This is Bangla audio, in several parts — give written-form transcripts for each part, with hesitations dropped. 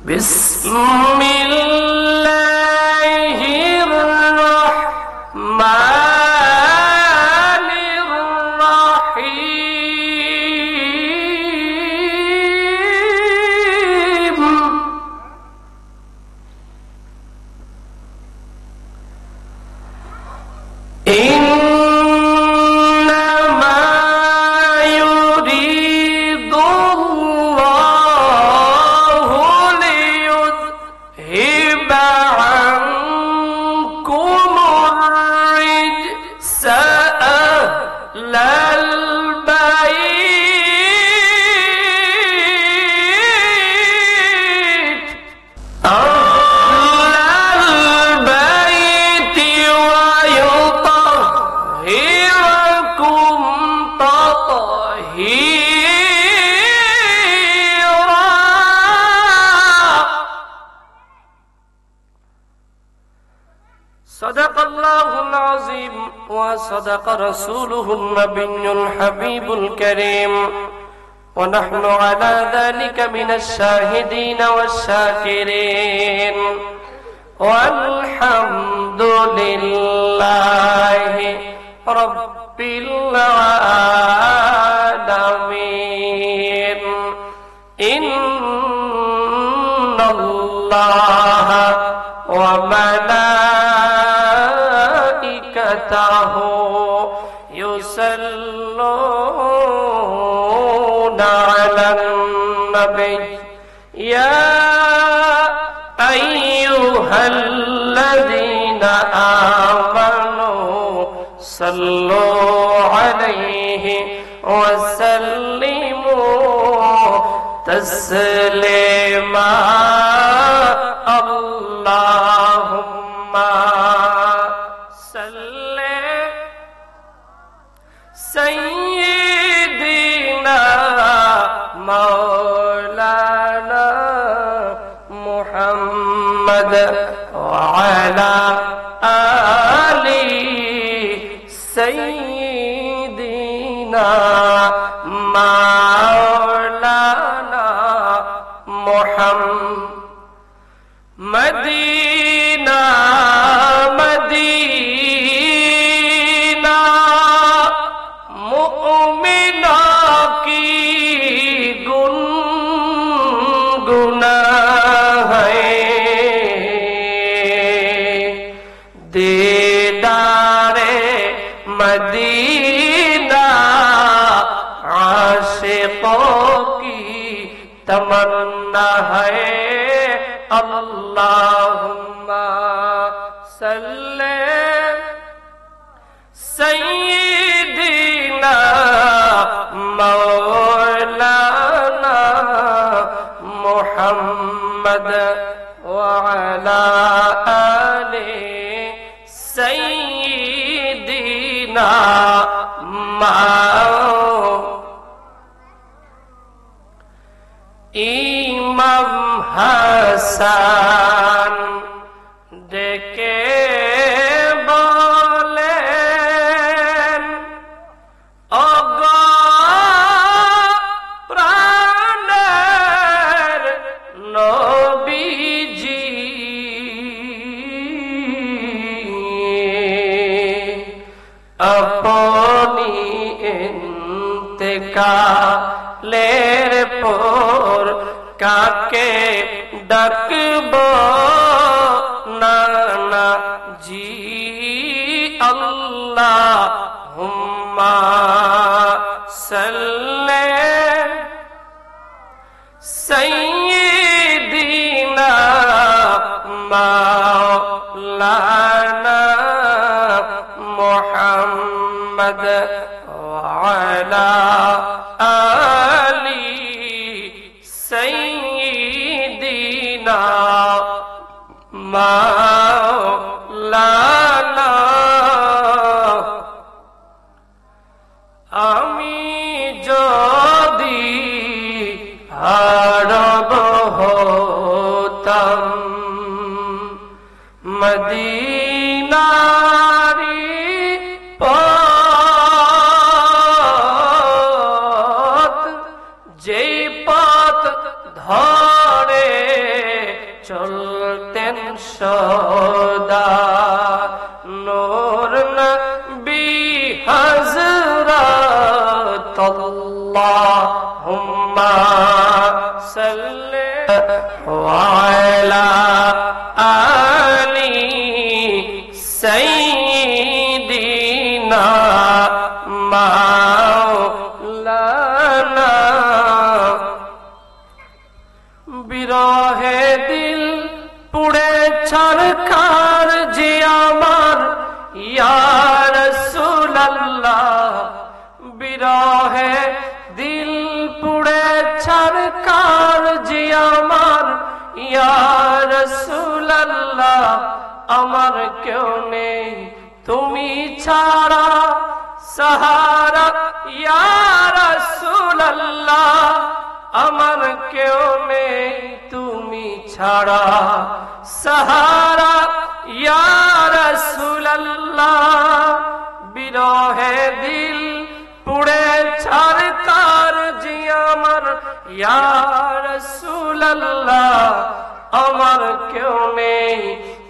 বিসমিল্লাহির রহমানির রহিম। صدق الله العظيم وصدق رسوله النبي الحبيب الكريم ونحن على ذلك من الشاهدين والشاكرين والحمد لله رب العالمين إن الله وملائكته يصلون على النبي يا أيها الذين آمنوا صلوا عليه وسلموا تسليما اللهم صل سيدنا مولانا محمد وعلى آل سيدنا مولانا محمد مدینہ مدینہ مومنہ کی گنگنا ہے دیدار مدینہ عاشقوں کی تمنا ہے اللهم صل سيدنا مولانا محمد وعلى آل سيدنا ইমাম হাসান ডেকে বলেন ওগো প্রাণের নবীজি আপনি ইন্তেকালের পর কাকে ডাকব নানা জি আল্লাহুম্মা সাল্লি সাইয়্যিদিনা মাওলানা মুহাম্মদ ওয়া আলা আলি সাইয়্যিদিনা মাওলানা আমি যদি আরব হতাম মদিনারি পথ যেই পথ ধরে চলতেন সদা নূর নবী হযরত আল্লাহুম্মা সাল্লি আলা আলি সাইয়্যিদিনা মাওলানা বিরহে দিল পুড়ে ছারখার যে আমার ইয়া রাসূলুল্লাহ বিরহে দিল পুড়ে ছারখার যে আমার ইয়া রাসূলুল্লাহ আমার কেউ নেই তুমি ছাড়া সাহারা ইয়া রাসূলুল্লাহ আমার কেউ নেই তুমি ছাড়া সাহারা ইয়া রাসূলুল্লাহ বিরহে দিল পুড়ে ছারখার যে আমার ইয়া রাসূলুল্লাহ আমার কেউ নেই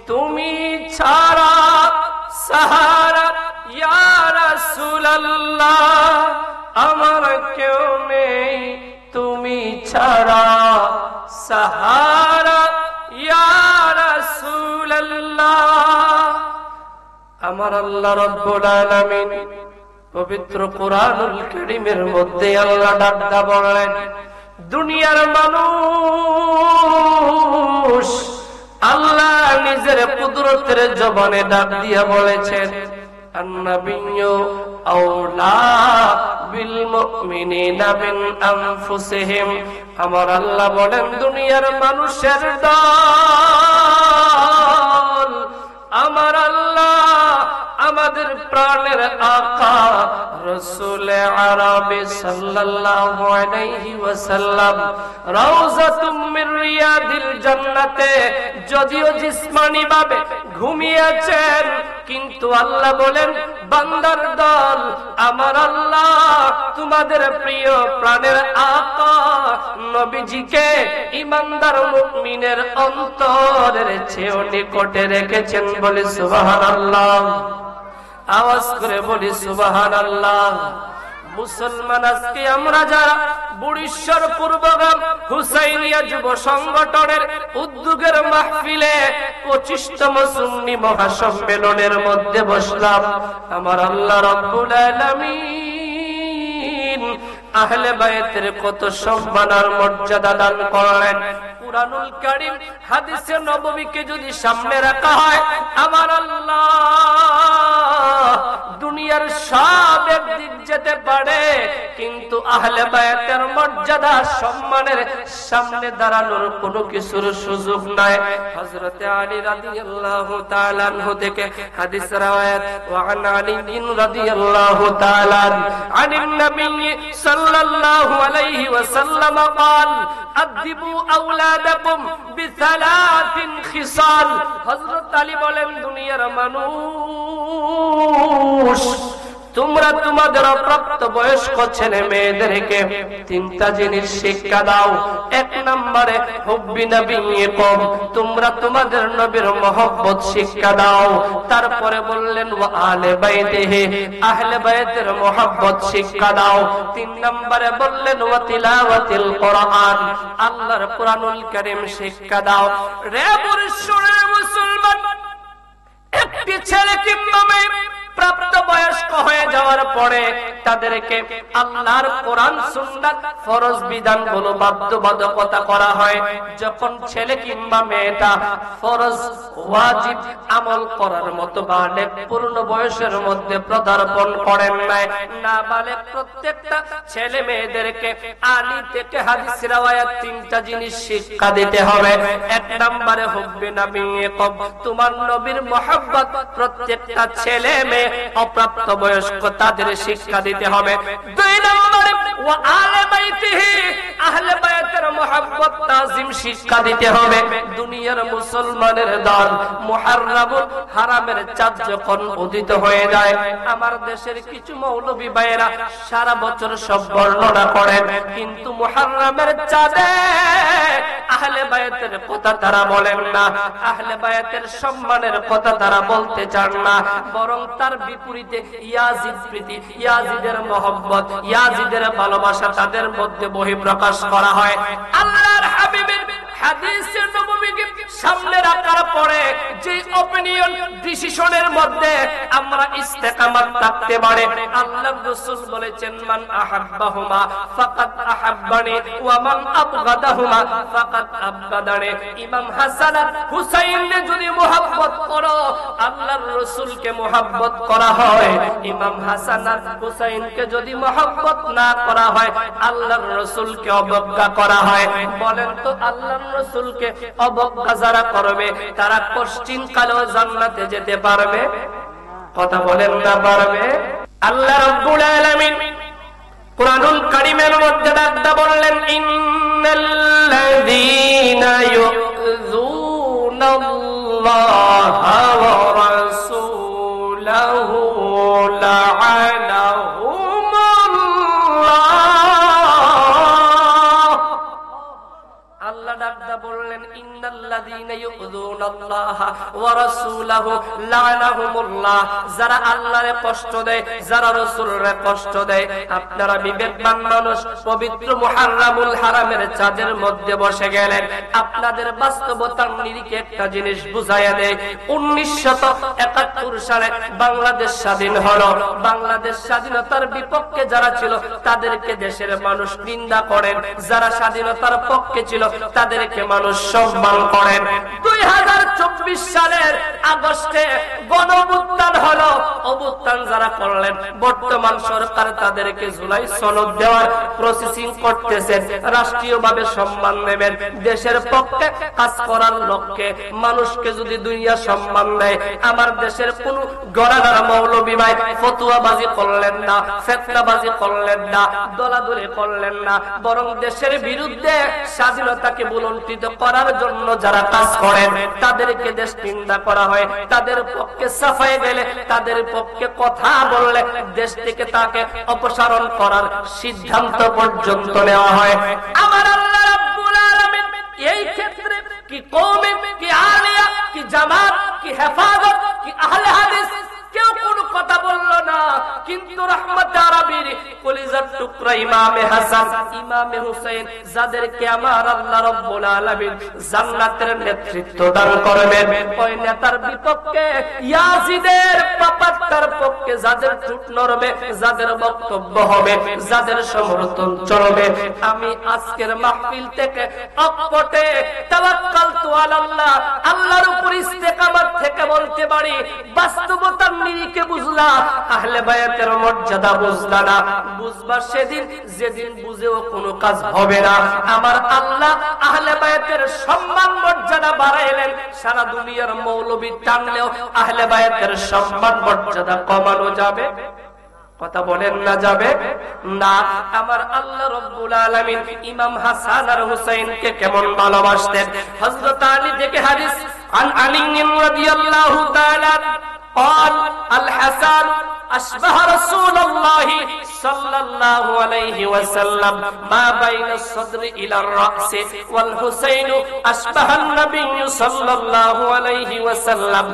তুমি ছাড়া সাহারা ইয়া রাসূলুল্লাহ আমার কেউ নেই তুমি ছাড়া সাহারা ইয়া রাসূলুল্লাহ আমার আল্লাহ রাব্বুল আলামিন পবিত্র কোরআনুল কারীমের মধ্যে আল্লাহ ডাকদা বলেন দুনিয়ার মানুষ আল্লাহ নিজের কুদরতের জবানে ডাক দিয়া বলেছেন আন-নাবিয়্যু আওলা বিল মুমিনিনা মিন আনফুসিহিম আমার আল্লাহ বলেন দুনিয়ার মানুষের দল আমার আল্লাহ আমাদের প্রাণের আকা রাসূল আরবি সাল্লাল্লাহু আলাইহি ওয়াসাল্লাম রাউযাতুম মির রিয়াদিল জান্নাতে যদিও জিসমানি ভাবে ঘুমিয়েছেন কিন্তু আল্লাহ বলেন বান্দার দল আমার আল্লাহ তোমাদের প্রিয় প্রাণের আকা নবীজিকে ঈমানদার মুমিনের অন্তরের চেয়ে নিকটে রেখেছেন বলে সুবহানাল্লাহ আওয়াজ করে বলি সুবহানাল্লাহ মুসলমান আজকে আমরা যারা বুড়িশ্বর পূর্বগ্রাম হুসাইনিয়া যুব সংগঠনের উদ্যোগের মাহফিলে 25তম সুন্নি মহাসম্মেলনের মধ্যে বসলাম আমার আল্লাহ রাব্বুল আলামিন আহলে বায়তের কত সম্মান আর মর্যাদা দান করেন কুরআনুল কারীম হাদিসে নববীকে যদি সামনে রাখা হয় আমার আল্লাহ দুনিয়ার সব একদিক যেতে পারে কিন্তু আহলে বায়তের মর্যাদা সম্মানের সামনে দাঁড়ানোর কোনো কিছুর সুযোগ নাই হযরতে আলী রাদিয়াল্লাহু তাআলা আনহু থেকে হাদিস riwayat ওয়া আন আলী রাদিয়াল্লাহু তাআলা আনিন নবী সাল্লাল্লাহু আলাইহি ওয়াসাল্লাম قال আদিবু আওলাদাকুম বিসালাতিন খিসাল হযরত আলী বলেন দুনিয়ার মানুষ তোমরা তোমাদের অপ্রাপ্ত বয়স্ক ছেলে মেয়েদেরকে তিনটা জিনিস শিক্ষা দাও এক নম্বরে হুব্বি নবীকুম তোমরা তোমাদের নবীর মহব্বত শিক্ষা দাও তারপরে বললেন ওয়া আলে বাইতিহি আহলে বাইতের মহব্বত শিক্ষা দাও তিন নম্বরে বললেন ওয়া তিলাওয়াতিল কোরআন আল্লাহর কোরআনুল কারীম শিক্ষা দাও রে পুরুষের মুসলমান একটি ছেলে কিংবা মেয়ে প্রাপ্ত বয়স্ক হয়ে যাওয়ার পরে তাদেরকে আল্লাহর কোরআন সুন্নাত ফরজ বিধানগুলো বাধ্যবাধকতা করা হয় যখন ছেলে কিংবা মেয়েটা ফরজ ওয়াজিব আমল করার মতো বালেগ পূর্ণ বয়সের মধ্যে পদার্পণ করেন নাই না বালেগ প্রত্যেকটা ছেলে মেয়েদেরকে আলী থেকে হাদিস riwayat তিনটা জিনিস শিক্ষা দিতে হবে এক নম্বরে হুব্বে নবীকুম তোমার নবীর মহব্বত প্রত্যেকটা ছেলে মেয়ে অপ্রাপ্ত বয়স্ক তাদের শিক্ষা দিতে হবে দুই নম্বরে ওয়া আলে বাইতিহি, আহলে বায়াতের মুহাব্বত তাজিম শিক্ষা দিতে হবে। দুনিয়ার মুসলমানের দল মুহাররামুল হারামের চাঁদ যখন উদিত হয়ে যায়, আমার দেশের কিছু মৌলভী ভাইয়েরা সারা বছর সব বর্ণনা করেন, কিন্তু মুহাররমের চাঁদে আহলে বায়াতের কথা তারা বলেন না, আহলে বায়াতের সম্মানের কথা তারা বলতে চান না, বরং তার বিপরীতে ইয়াজিদ প্রীতি, ইয়াজিদের মহব্বত, ইয়াজিদের ভালোবাসা তাদের মধ্যে বহিঃপ্রকাশ করা হয়। আল্লাহর হাবিবের হাদিসে নববীকে সামনে রাখার পরে যে অপিনিয়ন ডিসিশনের মধ্যে আমরা ইস্তেকামাত থাকতে পারে, আল্লাহর রাসূল বলেছেন মান আহাব্বাহুমা ফাকাদ আহাব্বানি ওয়া মান আবগাদাহুমা ফাকাদ আবগাদানি। ইমাম হাসান আর হুসাইনকে যদি মুহাব্বত করো, আল্লাহর রাসূলকে মুহাব্বত করা হয়। ইমাম হাসান আর হুসাইনকে যদি মুহাব্বত না করা হয়, আল্লাহর রাসূলকে অবজ্ঞা করা হয়। বলেন তো আল্লাহর রাসূলকে অবজ্ঞা যারা করবে তারা পশ্চিম কালেও জান্নাতে যেতে পারবে? কথা বলেন না পারবে? আল্লাহ রাব্বুল আলামিন কুরআনুল কারীমের মধ্যে দাদা বললেন ইন্নাল্লাযীনা ইউযুনাল্লাহা ওয়া রাসূলাহু লা'আনাহুমুল্লাহ। আল্লাহ দাদা বললেন ইন্নাল্লাযীনা ইউযুনাল্লাহা ওয়া রাসূলাহু লা'আনাহুমুল্লাহ, যারা আল্লাহরে কষ্ট দেয়, যারা রাসূলরে কষ্ট দেয়। আপনারা বিবেকবান মানুষ, পবিত্র মুহাররমুল হারামের চাঁদের মধ্যে বসে গেলেন, আপনাদের বাস্তবতার নিরিখে একটা জিনিস বুঝাইয়া দেয়। 1971 সালে বাংলাদেশ স্বাধীন হলো। বাংলাদেশ স্বাধীনতার বিপক্ষে যারা ছিল তাদেরকে দেশের মানুষ নিন্দা করেন, যারা স্বাধীনতার পক্ষে ছিল তাদেরকে মানুষ সম্মান করেন। 2024 সালের আগস্টে গণঅভ্যুত্থান হলো। অভ্যুত্থান যারা করলেন, বর্তমান সরকার তাদেরকে জুলাই সনদ দেওয়ার প্রসেসিং করতেছে। রাষ্ট্রীয়ভাবে সম্মান নেবেন, দেশের পক্ষে কাজ করার লক্ষ্যে মানুষকে যদি দুনিয়া সম্মান দেয়। আমার দেশের কোন গড়াগার মৌলবী ভাই ফতুয়াবাজি করলেন না, ফিতনাবাজি করলেন না, দলাদলি করলেন না, বরং দেশের বিরুদ্ধে স্বাধীনতাকে বুলন্ডিত করার জন্য যারা কাজ করেন তাদেরকে দেশ নিন্দা করা হয়। তাদের পক্ষে সাফাই গেলে, তাদের পক্ষে কথা বললে দেশ থেকে তাকে অপসারণ করার সিদ্ধান্ত পর্যন্ত নেওয়া হয়। আমার আল্লাহ রাব্বুল আলামিন এই ক্ষেত্রে কি কওমে, কি আলিয়া, কি জামাত, কি হেফাজত, কি আহলে হাদিস কেউ কোনো কথা বলল না, কিন্তু রহমত আরবির কলিজার টুকরা ইমামে হাসান, ইমামে হুসাইন, যাদেরকে আমার আল্লাহ রাব্বুল আলামিন জান্নাতের নেতৃত্ব দান করবেন, ওই নেতার বিপক্ষে, ইয়াজিদের পাপাত্তার পক্ষে যাদের টুট নড়বে, যাদের বক্তব্য হবে, যাদের সমর্থন চলবে, আমি আজকের মাহফিল থেকে অকপটে তাওয়াক্কালতু আলাল্লাহ, আল্লাহর উপর ইস্তেকামত থেকে বলতে পারি, বাস্তবতার নিরিখে বুঝলা, আহলে বায়াতের মর্যাদা বুঝলা না, বুঝবা সেদিন যেদিন বুঝেও কোনো কাজ হবে না। আমার আল্লাহ আহলে বায়াতের সম্মান মর্যাদা বাড়াইলেন, সারা দুনিয়ার মৌলবী টানলেও আহলে বায়াতের সম্মান মর্যাদা কমানো যাবে? কথা বলেন না যাবে না? আমার আল্লাহ রাব্বুল আলামিন ইমাম হাসান আর হুসাইনকে কেমন ভালোবাসতেন। হযরত আলী থেকে হাদিস আন আলী রাদিয়াল্লাহু তাআলা قال الحسن أشبه رسول الله صلى الله عليه وسلم ما بين الصدر إلى الرأس والحسين أشبه النبي صلى الله عليه وسلم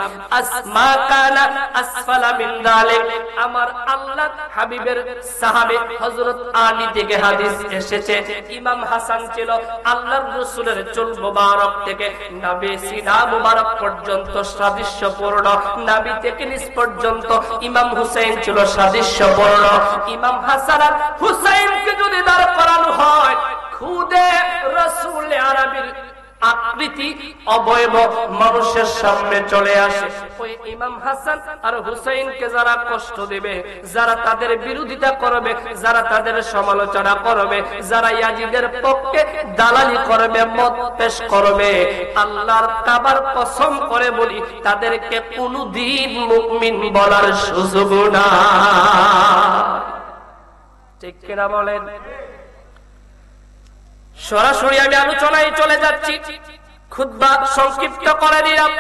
ما كان أسفل من ذلك। আমার আল্লাহ হাবিবের সাহাবী হযরত আলী থেকে হাদিস এসেছে, ইমাম হাসান ছিল আল্লাহর রাসূলের চুল মোবারক থেকে নাভি সিনা মোবারক পর্যন্ত সাদৃশ্যপূর্ণ, নাভি থেকে নিচ পর্যন্ত ইমাম হুসাইন ছিল সাদৃশ্যপূর্ণ। ইমাম হাসান আর হুসাইনকে যদি দাঁড় করানো হয়, খুদে রাসূল আরবির আকৃতি অবয়ব মানুষের সামনে চলে আসে। ওই ইমাম হাসান আর হুসাইনকে যারা কষ্ট দেবে, যারা তাদের বিরোধিতা করবে, যারা তাদের সমালোচনা করবে, যারা ইয়াজিদের পক্ষে দালালি করবে, মত পেশ করবে, আল্লাহর কাবার কসম করে বলি তাদেরকে কোনদিন মুমিন বলার সুযোগ না। ঠিক কিনা বলেন? সরাসরি আমি আলোচনায় চলে যাচ্ছি, খুতবা সংক্ষিপ্ত করে দিলাম।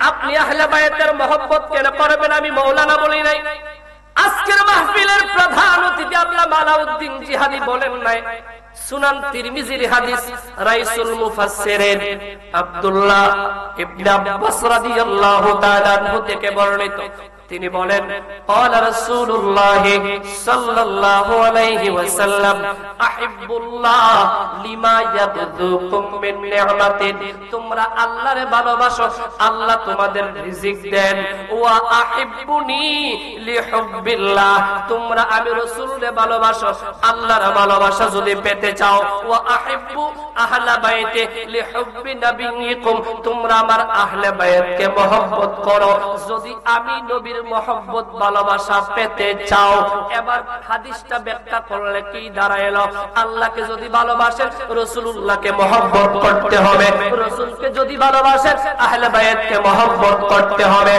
আপনি আহলে বায়াতের মহব্বত কেন করবেন আমি মৌলানা বলি নাই। আজকের মাহফিলের প্রধান অতিথি আল্লামা আলাউদ্দিন জিহাদি বলেন নাই, সুনান তিরমিজির হাদিস রাইসুল মুফাসসিরিন আব্দুল্লাহ ইবনে আব্বাস রাদিয়াল্লাহু তাআলা আনহু থেকে বর্ণিত, তিনি বলেন ক্বালা রাসূলুল্লাহ সাল্লাল্লাহু আলাইহি ওয়াসাল্লাম আহিব্বুল্লাহ লিমা ইয়াবদুকুম মিন নি'মাতিন, তোমরা আল্লাহর ভালোবাসো, আল্লাহ তোমাদের রিজিক দেন। ওয়া আহিব্বুনি লিহুব্বিল্লাহ, তোমরা আমি রাসূলকে ভালোবাসো, আল্লাহর ভালোবাসা যদি পেতে চাও। ওয়া আহিব্বু আহলা বাইতি লিহুব্বি নবিয়িকুম, তোমরা আমার আহলে বাইতকে মহব্বত করো যদি আমি নবীর মহব্বত ভালোবাসা পেতে চাও। এবার হাদিসটা ব্যাখ্যা করলে কি দাঁড়ালো? আল্লাহকে যদি ভালোবাসেন রাসূলুল্লাহকে মহব্বত করতে হবে, রাসূলকে যদি ভালোবাসেন আহলে বাইতকে মহব্বত করতে হবে।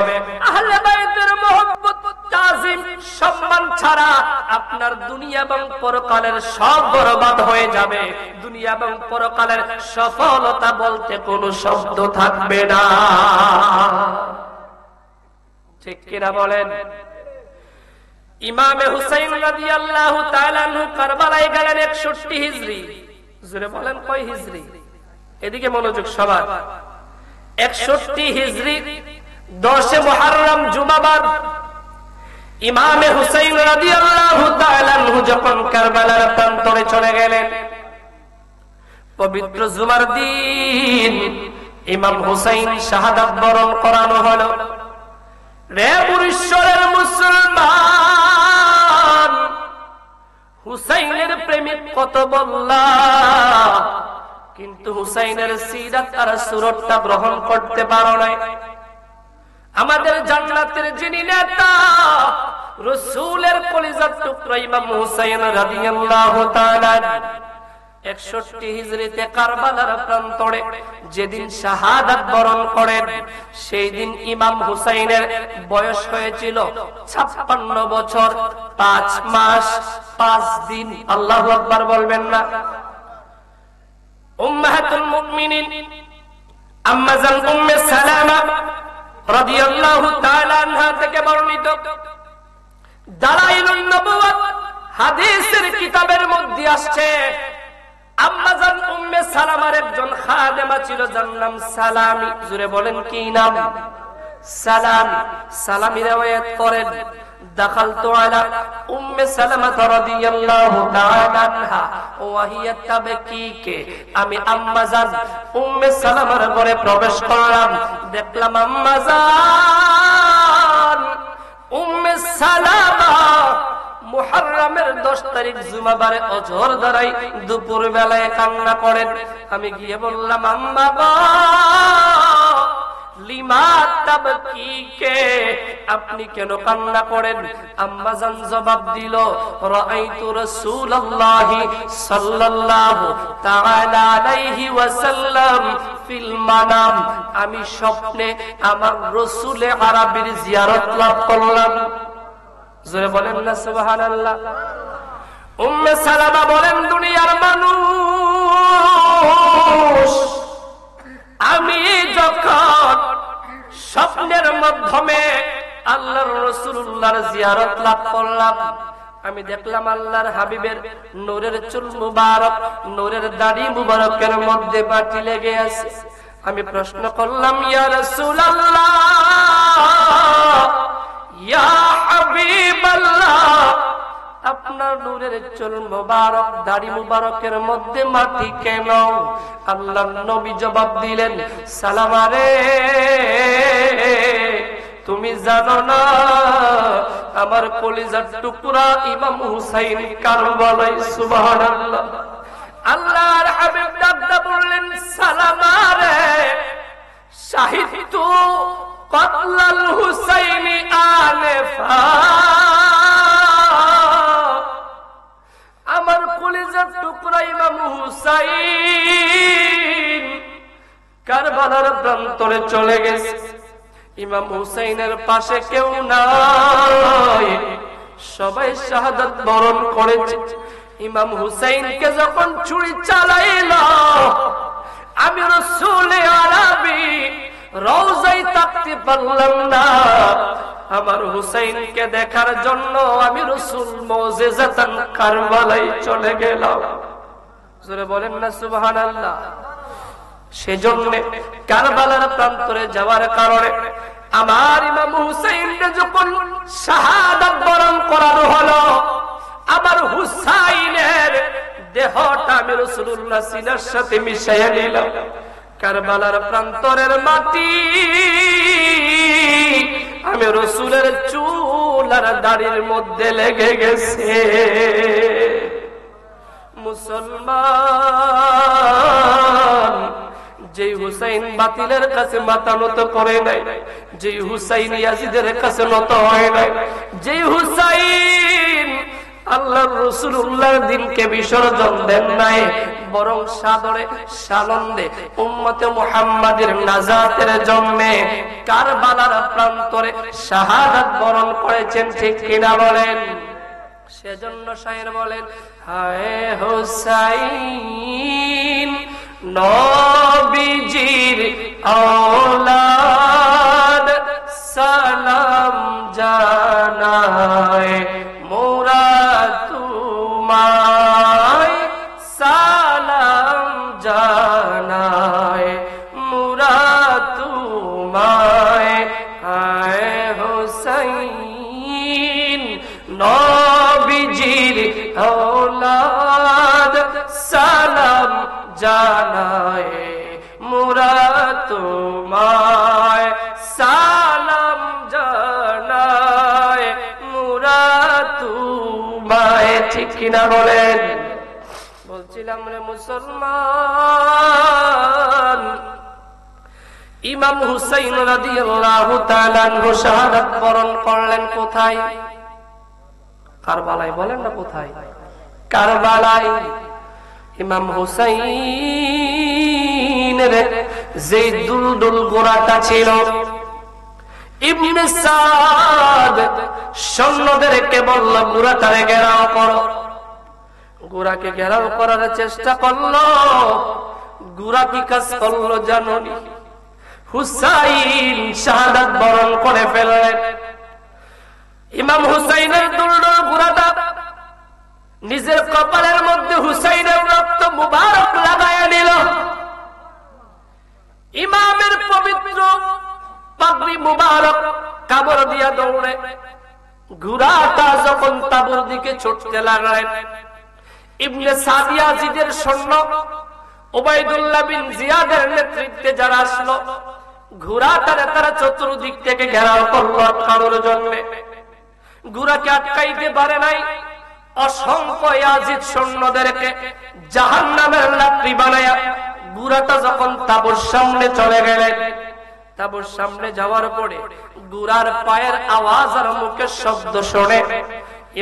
আহলে বাইতের মহব্বত তাজিম সম্মান ছাড়া আপনার দুনিয়া এবং পরকালের সব বরবাদ হয়ে যাবে। দুনিয়া এবং পরকালের সফলতা বলতে কোনো শব্দ থাকবে না। ঠিক কিনা বলেন? ইমামে হুসাইন রাদিয়াল্লাহু তাআলা আনহু কারবালায় গেলেন 61 হিজরি। জোরে বলেন কয় হিজরি? এদিকে মনোযোগ সবার। 61 হিজরি 10 মুহররম জুমাবার ইমামে হুসাইন রাদিয়াল্লাহু তাআলা আনহু যখন কারবালার প্রান্তরে চলে গেলেন, পবিত্র জুমার দিন ইমাম হুসাইন শাহাদাত বরণ করানো হলো। রে পুরুষের মুসলমান, হুসাইনের প্রেমিক কত বললা, কিন্তু হুসাইনের সিরাত আর সুরতটা গ্রহণ করতে পারো নাই। আমাদের জান্নাতের যিনি নেতা, রাসূলের কলিজার টুকরা ইমাম হুসাইন রাদিয়াল্লাহু তাআলা 61 হিজরিতে কারবালার প্রান্তরে যেদিন শাহাদাত বরণ করেন, সেই দিন ইমাম হুসাইনের বয়স হয়েছিল 56 বছর 5 মাস 5 দিন। আল্লাহু আকবার বলবেন না? উম্মাহাতুল মুমিনিন আম্মা জান উম্মে সালামা রাদিয়াল্লাহু তাআলা আনহা থেকে বর্ণিত, দালাইলুন নবুওয়াত হাদিসের কিতাবের মধ্যে আসছে, আম্মা জান উম্মে সালামার একজন খাদেমা ছিল, যার নাম সালামি। জোরে বলেন কি নাম? সালামি। সালামি riwayat করেন, দাখালতু আলা উম্মে সালামা রাদিয়াল্লাহু তাআলা আনহা ওয়া হিয়া তাবকি, আমি আম্মা জান উম্মে সালামার ঘরে প্রবেশ করলাম, দেখলাম আম্মা জান উম্মে সালামা মুহররমের 10 তারিখ জুমাবারে অজহর দ্বারাই দুপুর বেলায় কান্না করেন। আমি গিয়ে বললাম আম্মা গো লিমা তাবকিকে, আপনি কেন কান্না করেন? আম্মা জান জবাব দিল, রাআইতু রাসূলুল্লাহি সাল্লাল্লাহু তাআলা আলাইহি ওয়াসাল্লাম ফিল মানাম, আমি স্বপ্নে আমার রাসূলে আরবির জিয়ারত লাভ করলাম। জোরে বলেন না সুবহানাল্লাহ। উম্মে সালামা বলেন, দুনিয়ার মানুষ, আমি যখন স্বপ্নের মাধ্যমে আল্লাহর রাসূলুল্লাহর জিয়ারত লাভ করলাম, আমি দেখলাম আল্লাহর হাবিবের নূরের চুল মুবারক, নূরের দাড়ি মুবারকের মধ্যে বাটি লেগে আছে। আমি প্রশ্ন করলাম, ইয়া রাসূলুল্লাহ, ইয়া হাবিবাল্লাহ, আপনার নূরের চুল মুবারক, দাড়ি মুবারকের মধ্যে মাটি কেন? আল্লাহর নবী জবাব দিলেন, সালামা রে, তুমি জানো না আমার কলিজার টুকরা ইমাম হুসাইন কারবালায়। সুবহানাল্লাহ। আল্লাহর হাবিব ডাকতে বললেন, সালামা রে, শাহিদতু কতলাল হুসাইনি আলেফা, আমার কলিজার টুকরা ইমাম হুসাইন কারবালার প্রান্তরে চলে গেছে। ইমাম হুসাইনের পাশে কেউ নাই, সবাই শাহাদাত বরণ করেছে। ইমাম হুসাইনকে যখন ছুরি চালাইল, আমি রাসূলে আরবি রওজায় থাকতে পারলাম না। আমার হুসাইনকে দেখার জন্য আমি রাসূল মুজিজাতান কারবালায় চলে গেলাম। জোরে বলেন না সুবহানাল্লাহ। সেজন্য কারবালার প্রান্তরে যাওয়ার কারণে আমার ইমাম হুসাইনকে যখন শাহাদাত বরণ করানো হলো, আমার হুসাইনের দেহটা আমি রাসূলুল্লাহ সিনার সাথে মিশাইয়া নিলাম। কারবালার প্রান্তরের মাটি আমি রাসূলের চুল আর দাড়ির মধ্যে লেগে গেছে। মুসলমান, যে হুসাইন বাতিলের কাছে মাথা নত করে নাই, যে হুসাইন ইয়াজিদের কাছে নত হয় নাই, যে হুসাইন আল্লাহর রাসূলুল্লাহর দ্বীনকে বিসর্জন দেন নাই, বরং সাদরে সানন্দে উম্মতে মুহাম্মাদের নাজাতের জন্য কারবালার প্রান্তরে শাহাদাত বরণ করেছেন। ঠিক কিনা বলেন? সেজন্য শায়ের বলেন, হায় হুসাইন নবীজির আওলাদ, সালাম জানায় মোরা তোমায়, সালাম জানায় মোরা তোমায়। হায় হুসাইন নবীজির আওলাদ, সালাম জানায় মোরা তোমায়, সালাম জানায় মোরা তোমায়। ঠিক কিনা বলেন? বলছিলাম রে মুসলমান, ইমাম হুসাইন রাদিয়াল্লাহু তাআলা আনহু শাহাদাত বরণ করলেন কোথায়? কারবালায়। বলেন না কোথায়? কারবালায়। ইমাম হুসাইনের যে দুলদুল গোরাটা ছিল, ইবনে সাদ সৈন্যদেরকে বলল গোরাটারে ঘেরাও করো। গোরাকে ঘেরাও করার চেষ্টা করলো। গোরা কি কাজ করলো জানোনি? হুসাইন শাহাদাত বরণ করে ফেললেন। ইমাম হুসাইনের দুলদুল গোরাটা নিজের কপালের মধ্যে হুসাইনের রক্ত মুবারক লাগায়া নিল। ইমামের পবিত্র পাগড়ি মুবারক কাবর দিয়া দৌড়ে ঘোড়াটা যখন তাবুর দিকে ছুটতে লাগলেন, ইবনে সাদ ইয়াজিদের সৈন্য উবাইদুল্লাহ বিন জিয়াদের নেতৃত্বে যারা আসলো, ঘোড়াটারে তারা চতুর্দিক থেকে ঘেরাও করলো আটকানোর জন্য। ঘোড়াকে আটকাইতে পারে নাই। অসংখ্য ইয়াজিদ সৈন্যদেরকে জাহান্নামের লাকড়ি বানায়া ঘোড়াটা যখন তাবুর সামনে চলে গেলেন, তাবুর সামনে যাওয়ার পরে ঘোড়ার পায়ের আওয়াজ আর মুখের শব্দ শুনে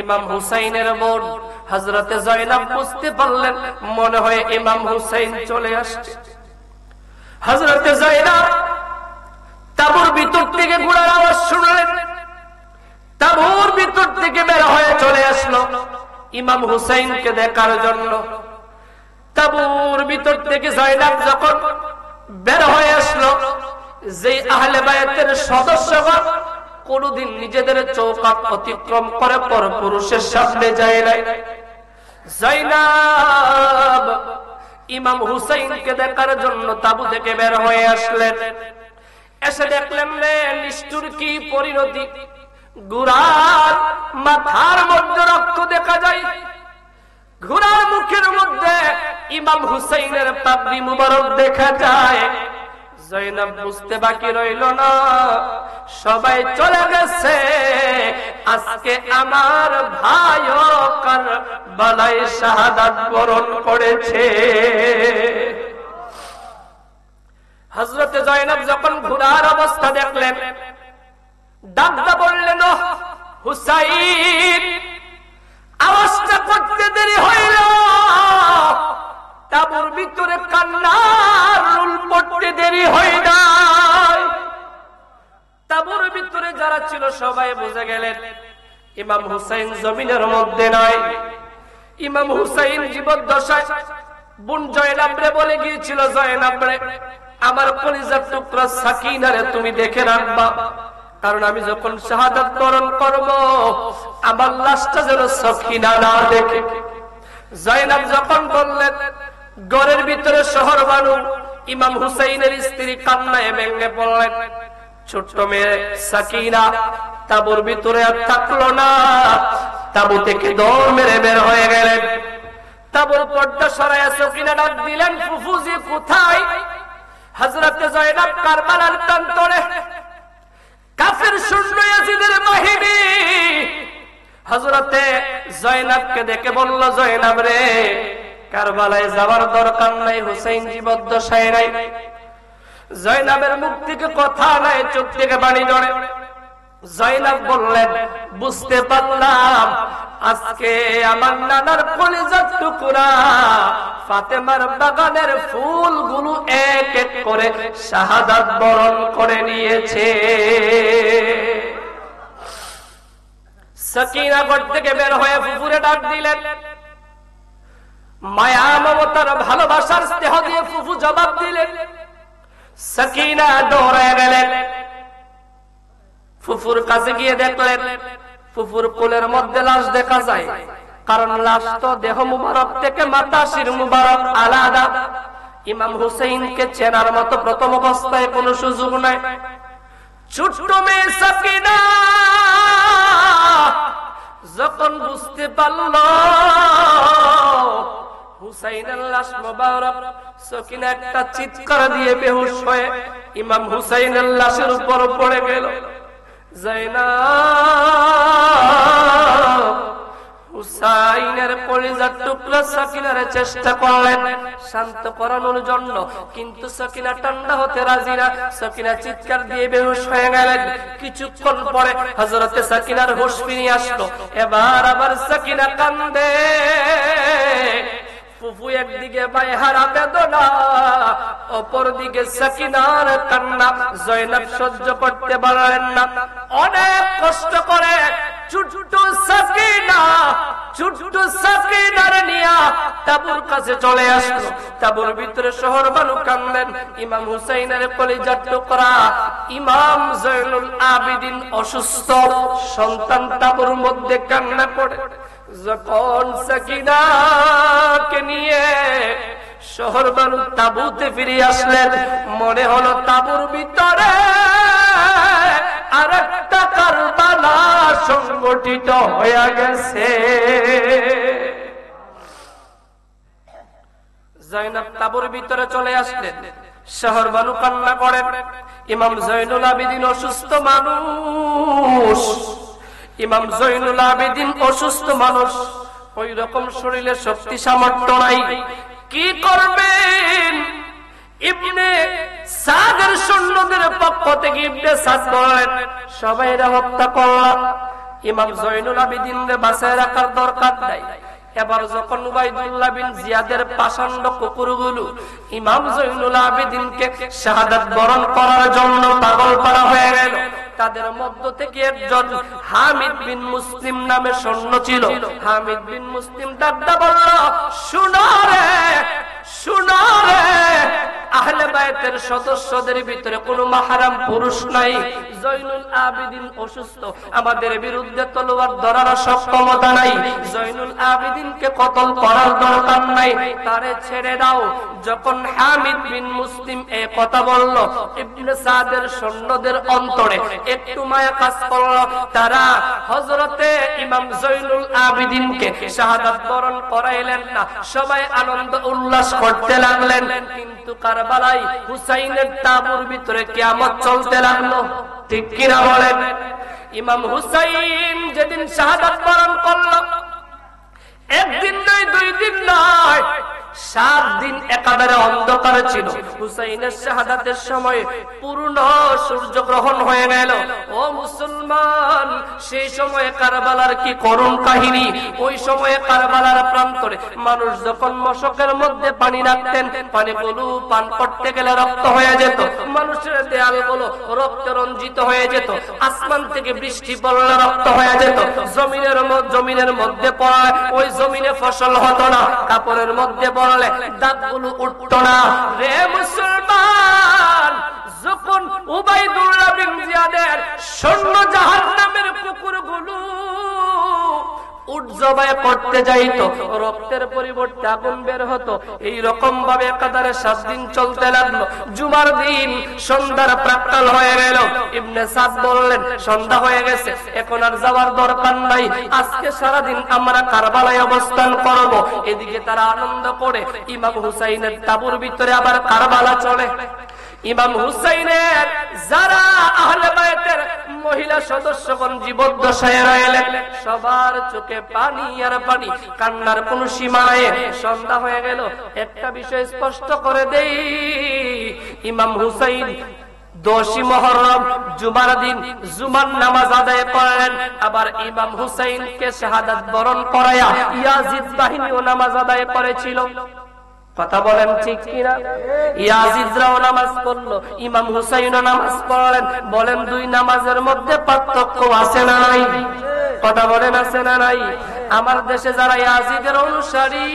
ইমাম হুসাইনের বোন হযরতে যায়েনব বুঝতে পারলেন মনে হয় ইমাম হুসাইন চলে আসছে। হযরতে যায়েনব তাবুর ভিতর থেকে ঘোড়ার আওয়াজ শুনলেন। তাবুর ভিতর থেকে বের হয়ে চলে আসলো ইমাম হুসাইনকে দেখার জন্য। তাবুর ভিতর থেকে যায়েনব যখন বের হয়ে আসলো, যে আহলে বায়াতের সদস্যগণ কোনদিন নিজেদের চৌকাঠ অতিক্রম করে পরপুরুষের সামনে যায় নাই, যায়েনব ইমাম হুসাইনকে দেখার জন্য তাবু থেকে বের হয়ে আসলেন। এসে দেখলেন নিষ্ঠুর কি পরিণতি, ঘোড়ার মাথার মধ্যে রক্ত দেখা যায়, ঘোড়ার মুখের মধ্যে ইমাম হুসাইনের পাগড়ি মুবারক দেখা যায়। যায়েনব বুঝতে বাকি রইল না, সবাই চলে গেছে, আজকে আমার ভাইও কারবালায় শাহাদাত বরণ করেছে। হযরতে যায়েনব যখন ঘোড়ার অবস্থা দেখলেন, ডাকতে বললেন, হুসাইন, আওয়াজটা করতে দেরি হইল, তাবুর ভিতরে কান্নার রুল পড়তে দেরি হয় নাই। তাবুর ভিতরে যারা ছিল সবাই বুঝে গেলেন ইমাম হুসাইন জমিনের মধ্যে নয়। ইমাম হুসাইন জীবদ্দশায় বোন জয়নাবরে বলে গিয়েছিল, জয়নাবরে আমার কলিজার টুকরা সাকিনারে তুমি দেখে রাখবা, কারণ আমি যখন শাহাদাত বরণ করব আমার লাশটা যেন সাকিনা না দেখে। জয়নাব যখন বললেন, ঘরের ভিতরে শহর বানু ইমাম হুসাইনের স্ত্রী কান্নায় ভেঙে পড়লেন। ছোট্ট মেয়ে সাকিনা তাবুর ভিতরে আর থাকলো না, তাবু থেকে দৌড় মেরে বের হয়ে গেলেন। তাবুর পর্দা সরাইয়া সাকিনা ডাক দিলেন, ফুফুজি কোথায়? হযরতে জয়নাব কারবালার প্রান্তরে কাফের সৈন্য ইয়াজিদের বাহিনী হযরতে জয়নাবকে দেখে বলল, জয়নাব রে কারবালায় যাওয়ার দরকার নাই, হুসাইন জীবদ্দশায় নাই। জয়নাবের মুখ থেকে কথা নাই, চোখ থেকে পানি ঝরে। জয়নাব বললেন, বুঝতে পারলাম আজকে আমার নানার কলিজার টুকরা ফাতেমার বাগানের ফুলগুলো এক এক করে শাহাদাত বরণ করে নিয়েছে। সাকিনা ঘর থেকে বের হয়ে ফুফুরে ডাক দিলেন। মায়া মমতার ভালোবাসার স্নেহ দিয়ে ফুফু জবাব দিলেন। সাকিনা দৌড়ায় গেলেন, ফুফুর কাছে গিয়ে দেখলেন ফুফুর কোলের মধ্যে লাশ দেখা যায়, কারণ লাশ তো দেহ মুবারক থেকে মাথা শির মুবারক আলাদা। ইমাম হুসাইনকে চেনার মতো প্রথম অবস্থায় কোনো সুযোগ নাই। ছোট্ট মেয়ে সাকিনা যখন বুঝতে পারল হুসাইনের লাশ মুবারক, সাকিনা একটা চিৎকার দিয়ে বেহুশ হয়ে ইমাম হুসাইনের লাশের উপর পড়ে গেল। জয়নাব হুসাইনের কলিজার টুকরা সাকিনার চেষ্টা করলেন শান্ত করানোর জন্য, কিন্তু সাকিনা ঠান্ডা হতে রাজি না। সাকিনা চিৎকার দিয়ে বেহুশ হয়ে গেলেন। কিছুক্ষণ পরে হযরতে সাকিনার হুঁশ ফিরে আসলো। এবার আবার সাকিনা কান্দে। ফুফু একদিকে বাইহারা বেদনা, অপর দিকে সাকিনার কান্না। জয়নাব সহ্য করতে পারলেন না, অনেক কষ্ট করে ছোট্ট সাকিনার নিয়া তাবুর কাছে চলে আসলো। তাবুর ভিতরে শহর বানু কান্দলেন। ইমাম হুসাইনের কলিজার টুকরা ইমাম জয়নুল আবেদিন অসুস্থ, সন্তান তাবুর মধ্যে কান্না করে। যখন সাকিনাকে নিয়ে শহর বানু তাবুতে ফিরে আসলেন, মনে হলো তাবুর ভিতরে আরেকটা কারবালা সংগঠিত হয়ে গেছে। জয়নাব তাবুর ভিতরে চলে আসলেন, শহর বানু কান্না করেন। ইমাম জয়নুল আবেদিন অসুস্থ মানুষ, ইমাম জয়নুল আবেদিন অসুস্থ মানুষ, ওই রকম শরীরে শক্তি সামর্থ্য নাই। কি করবেন? ইবনে সাদের সৈন্যদের পক্ষ থেকে ইবনে সাদ বলেন, সবাইরা হত্যা করলাম, ইমাম জয়নুল আবেদিনকে বাঁচায় রাখার দরকার নাই। এবার যখন উবাইদুল্লাহ বিন জিয়াদের পাষাণ্ড কুকুরগুলো ইমাম জয়নুল আবেদিনকে শাহাদাত বরণ করার জন্য পাগল পাড়া হয়ে গেল, তাদের মধ্য থেকে একজন হামিদ বিন মুসলিম নামে সৈন্য ছিল। হামিদ বিন মুসলিম দাদা বলল, শুনো রে, শুনো রে, আহলে বাইতের সদস্যদের ভিতরে কোনো মাহরাম পুরুষ নাই। জয়নুল আবেদিন অসুস্থ, আমাদের বিরুদ্ধে তলোয়ার ধরার সক্ষমতা নাই। জয়নুল আবেদিনকে কতল করার দরকার নাই, তারে ছেড়ে দাও। যখন হামিদ বিন মুসলিম এই কথা বলল, ইবনে সাদের সৈন্যদের অন্তরে একটু মায়া কাজ করল। তারা হযরতে ইমাম জয়নুল আবেদিনকে শাহাদাত বরণ করাইলেন না, সবাই আনন্দ উল্লাস করতে লাগলেন। কিন্তু কারবালায় হুসাইনের তাবুর ভিতরে কিয়ামত চলতে লাগলো, ঠিক কিনা বলেন? ইমাম হুসাইন যেদিন শাহাদাত বরণ করল, একদিন নয়, দুই দিন নয়, 7 দিন একেবারে অন্ধকার ছিল। হুসাইনের শাহাদাতের সময় পূর্ণ সূর্যগ্রহণ হয়ে গেল। ও মুসলমান, সেই সময়ে কারবালার কি করুণ কাহিনী। ওই সময়ে কারবালার প্রান্তরে মানুষ যখন মশকের মধ্যে পানি রাখতেন, পানিগুলো পান করতে গেলে রক্ত হয়ে যেত, মানুষের দেয়ালগুলো রক্তে রঞ্জিত হয়ে যেত, আসমান থেকে বৃষ্টি পড়লে রক্ত হয়ে যেত, জমিনের মধ্যে পড়লে ওই জমিনে ফসল হতো না, কাপড়ের মধ্যে পড়লে দাগগুলো উঠতো না। রে মুসলমান, যখন উবাইদুল্লাহ বিন জিয়াদের সৈন্য জাহান্নামের কুকুরগুলো উট জবাই করতে যাইতো, রক্তের পরিবর্তে আগুন বের হতো। এই রকম ভাবে একাধারে 7 দিন চলতে লাগলো। জুমার দিন সন্ধ্যার প্রাক্কাল হয়ে গেল। ইবনে সাদ বললেন, সন্ধ্যা হয়ে গেছে, এখন আর যাওয়ার দরকার নাই, আজকে সারাদিন আমরা কারবালায় অবস্থান করব। এদিকে তারা আনন্দ করে ইমাম হুসাইনের তাঁবুর ভিতরে আবার কারবালা চলে। ইমাম হুসাইনের যারা আহলে বায়তের মহিলা সদস্যগণ জীবদ্দশায় রইলেন, সবার চোখে পানি আর পানি, কান্নার কোন সীমা নাই। সন্ধ্যা হয়ে গেল। একটা বিষয় স্পষ্ট করে দেই, ইমাম হুসাইন 10ই মুহররম জুমার দিন জুমার নামাজ আদায় করলেন। আবার ইমাম হুসাইনকে শাহাদাত বরণ করায়া ইয়াজিদ বাহিনীও নামাজ আদায় করেছিল। কথা বলেন ঠিক কিনা? ইয়াজিদরাও নামাজ পড়লো, ইমাম হুসাইনও নামাজ পড়লেন। বলেন, 2 নামাজের মধ্যে পার্থক্য আছে না নাই? কথা বলেন, আছে না নাই? আমার দেশে যারা ইয়াজিদের অনুসারী,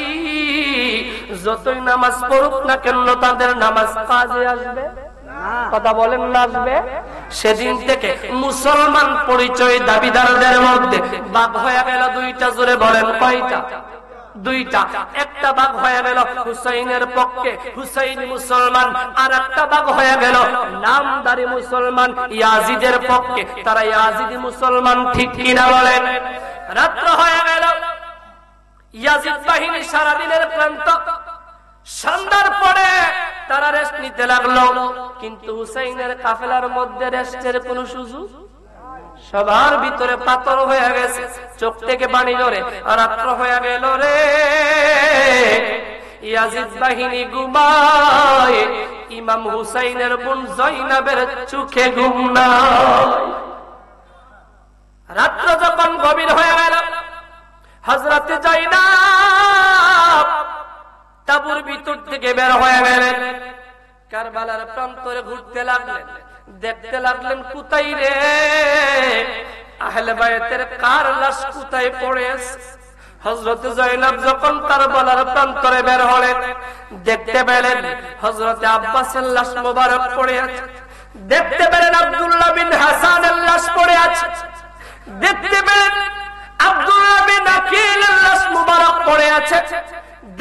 যতই নামাজ পড়ুক না কেন তাদের নামাজ কাজে আসবে? কথা বলেন, না আসবে? সেদিন থেকে মুসলমান পরিচয় দাবিদারদের মধ্যে ভাগ হয়ে গেল 2টা। জোরে বলেন, কয়টা? 2টা। একটা ভাগ হয়ে গেল হুসাইনের পক্ষে, হুসাইন মুসলমান। আর একটা ভাগ হয়ে গেল নামদারি মুসলমান, ইয়াজিদের পক্ষে, তারা ইয়াজিদি মুসলমান। ঠিক কিনা বলেন? রাত্র হয়ে গেল, ইয়াজিদ বাহিনী সারাদিনের ক্লান্ত, সন্ধ্যার পরে তারা রেস্ট নিতে লাগলো। কিন্তু হুসাইনের কাফেলার মধ্যে রেস্টের কোন সুযোগ, সবার ভিতরে পাথর হয়ে গেছে, চোখ থেকে পানি ঝরে। রাত্র হয়ে গেল রে, ইয়াজিদ বাহিনী ঘুমায়, ইমাম হুসাইনের বোন জয়নাবের চোখে ঘুম নাই। রাত্র যখন গভীর হয়ে গেল, হযরতে জয়নাব তাঁবুর ভিতর থেকে বের হয়ে গেলেন, কারবালার প্রান্তরে ঘুরতে লাগলেন। দেখতে লাগলেন, কোথায় রে আহলে বায়তের কার লাশ কোথায় পড়ে আছে। হযরত জয়নাব যখন কারবালার প্রান্তরে বের হলেন, দেখতে পেলেন হযরত আব্বাসের লাশ মোবারক পড়ে আছে, দেখতে পেলেন আব্দুল্লাহ বিন হাসানের লাশ পড়ে আছে, দেখতে পেলেন আব্দুল্লাহ বিন আকিলের লাশ মোবারক পড়ে আছে,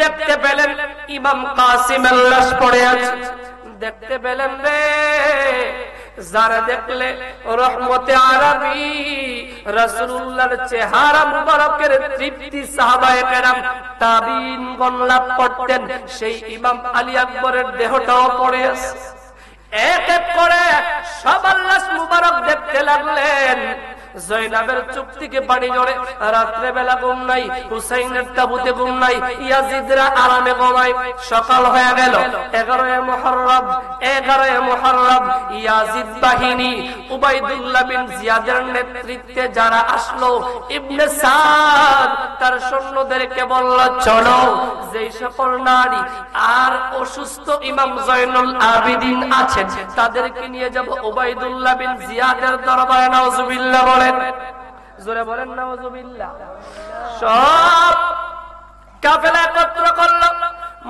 দেখতে পেলেন ইমাম কাসিমের লাশ পড়ে আছে। দেখতে পেলেন রে, যারা দেখলে রহমতে আলামী রাসূলুল্লাহর চেহারা মুবারকের তৃপ্তি সাহাবায়ে কেরাম তাবিঈনগণ লাভ করতেন, সেই ইমাম আলী আকবরের দেহটাও পড়ে আছে। এক এক করে সবার লাশ মুবারক দেখতে লাগলেন। জয়নাবের চোখ থেকে পানি ঝরে। রাত্রে বেলা ঘুম নাই, হুসাইনের তাবুতে ঘুম নাই, ইয়াজিদরা আরামে ঘুমায়। সকাল হয়ে গেল 11 মুহররম ইয়াজিদ বাহিনী উবাইদুল্লাহ বিন জিয়াদের নেতৃত্বে যারা আসলো, ইবনে সাদ তার সৈন্যদেরকে বলল, চলো যেই সকল নারী আর অসুস্থ ইমাম জয়নুল আবিদিন আছেন তাদেরকে নিয়ে যাব উবাইদুল্লাহ বিন জিয়াদের দরবারে। নাউজুবিল্লাহ বলেন, জোরে বলেন নাউজুবিল্লাহ। সব কাফেলা একত্র করল,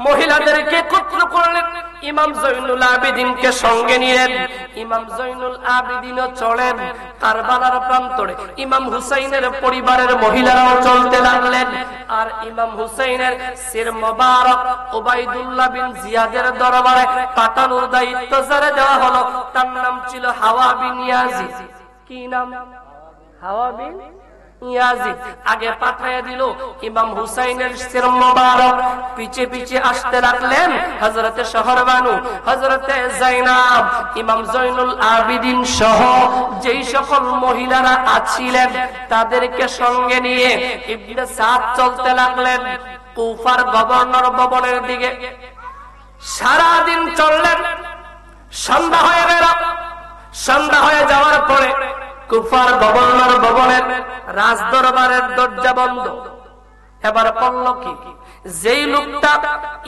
মহিলাদেরকে একত্র করলেন, ইমাম জয়নুল আবিদিনকে সঙ্গে নিলেন। ইমাম জয়নুল আবিদিনও চলেন কারবালার প্রান্তরে, ইমাম হুসাইনের পরিবারের মহিলারাও চলতে লাগলেন। আর ইমাম হুসাইনের শির মোবারক উবাইদুল্লাহ বিন জিয়াদের দরবারে পাঠানোর দায়িত্ব যারে দেওয়া হলো, তার নাম ছিল হাওয়া বিন ইয়াজিদ। কি নাম? হাওয়া বিন ইয়াজিদ। আগে পাঠাইয়া দিল ইমাম হুসাইনের শির মোবারক, পিছে পিছে আসতে লাগলেন হযরতে শহরবানু, হযরতে যায়নাব, ইমাম জয়নুল আবিদিন সহ যেই সকল মহিলারা আছিলেন তাদেরকে সঙ্গে নিয়ে ইবনে সাদ চলতে লাগলেন। কুফার গভর্নর ভবনের দিকে। সারাদিন চললেন, সন্ধ্যা হয়ে গেল। সন্ধ্যা হয়ে যাওয়ার পরে কুফার গভর্নর ভবনের রাজদরবারের দরজা বন্ধ। এবার করল কি? যেই লোকটা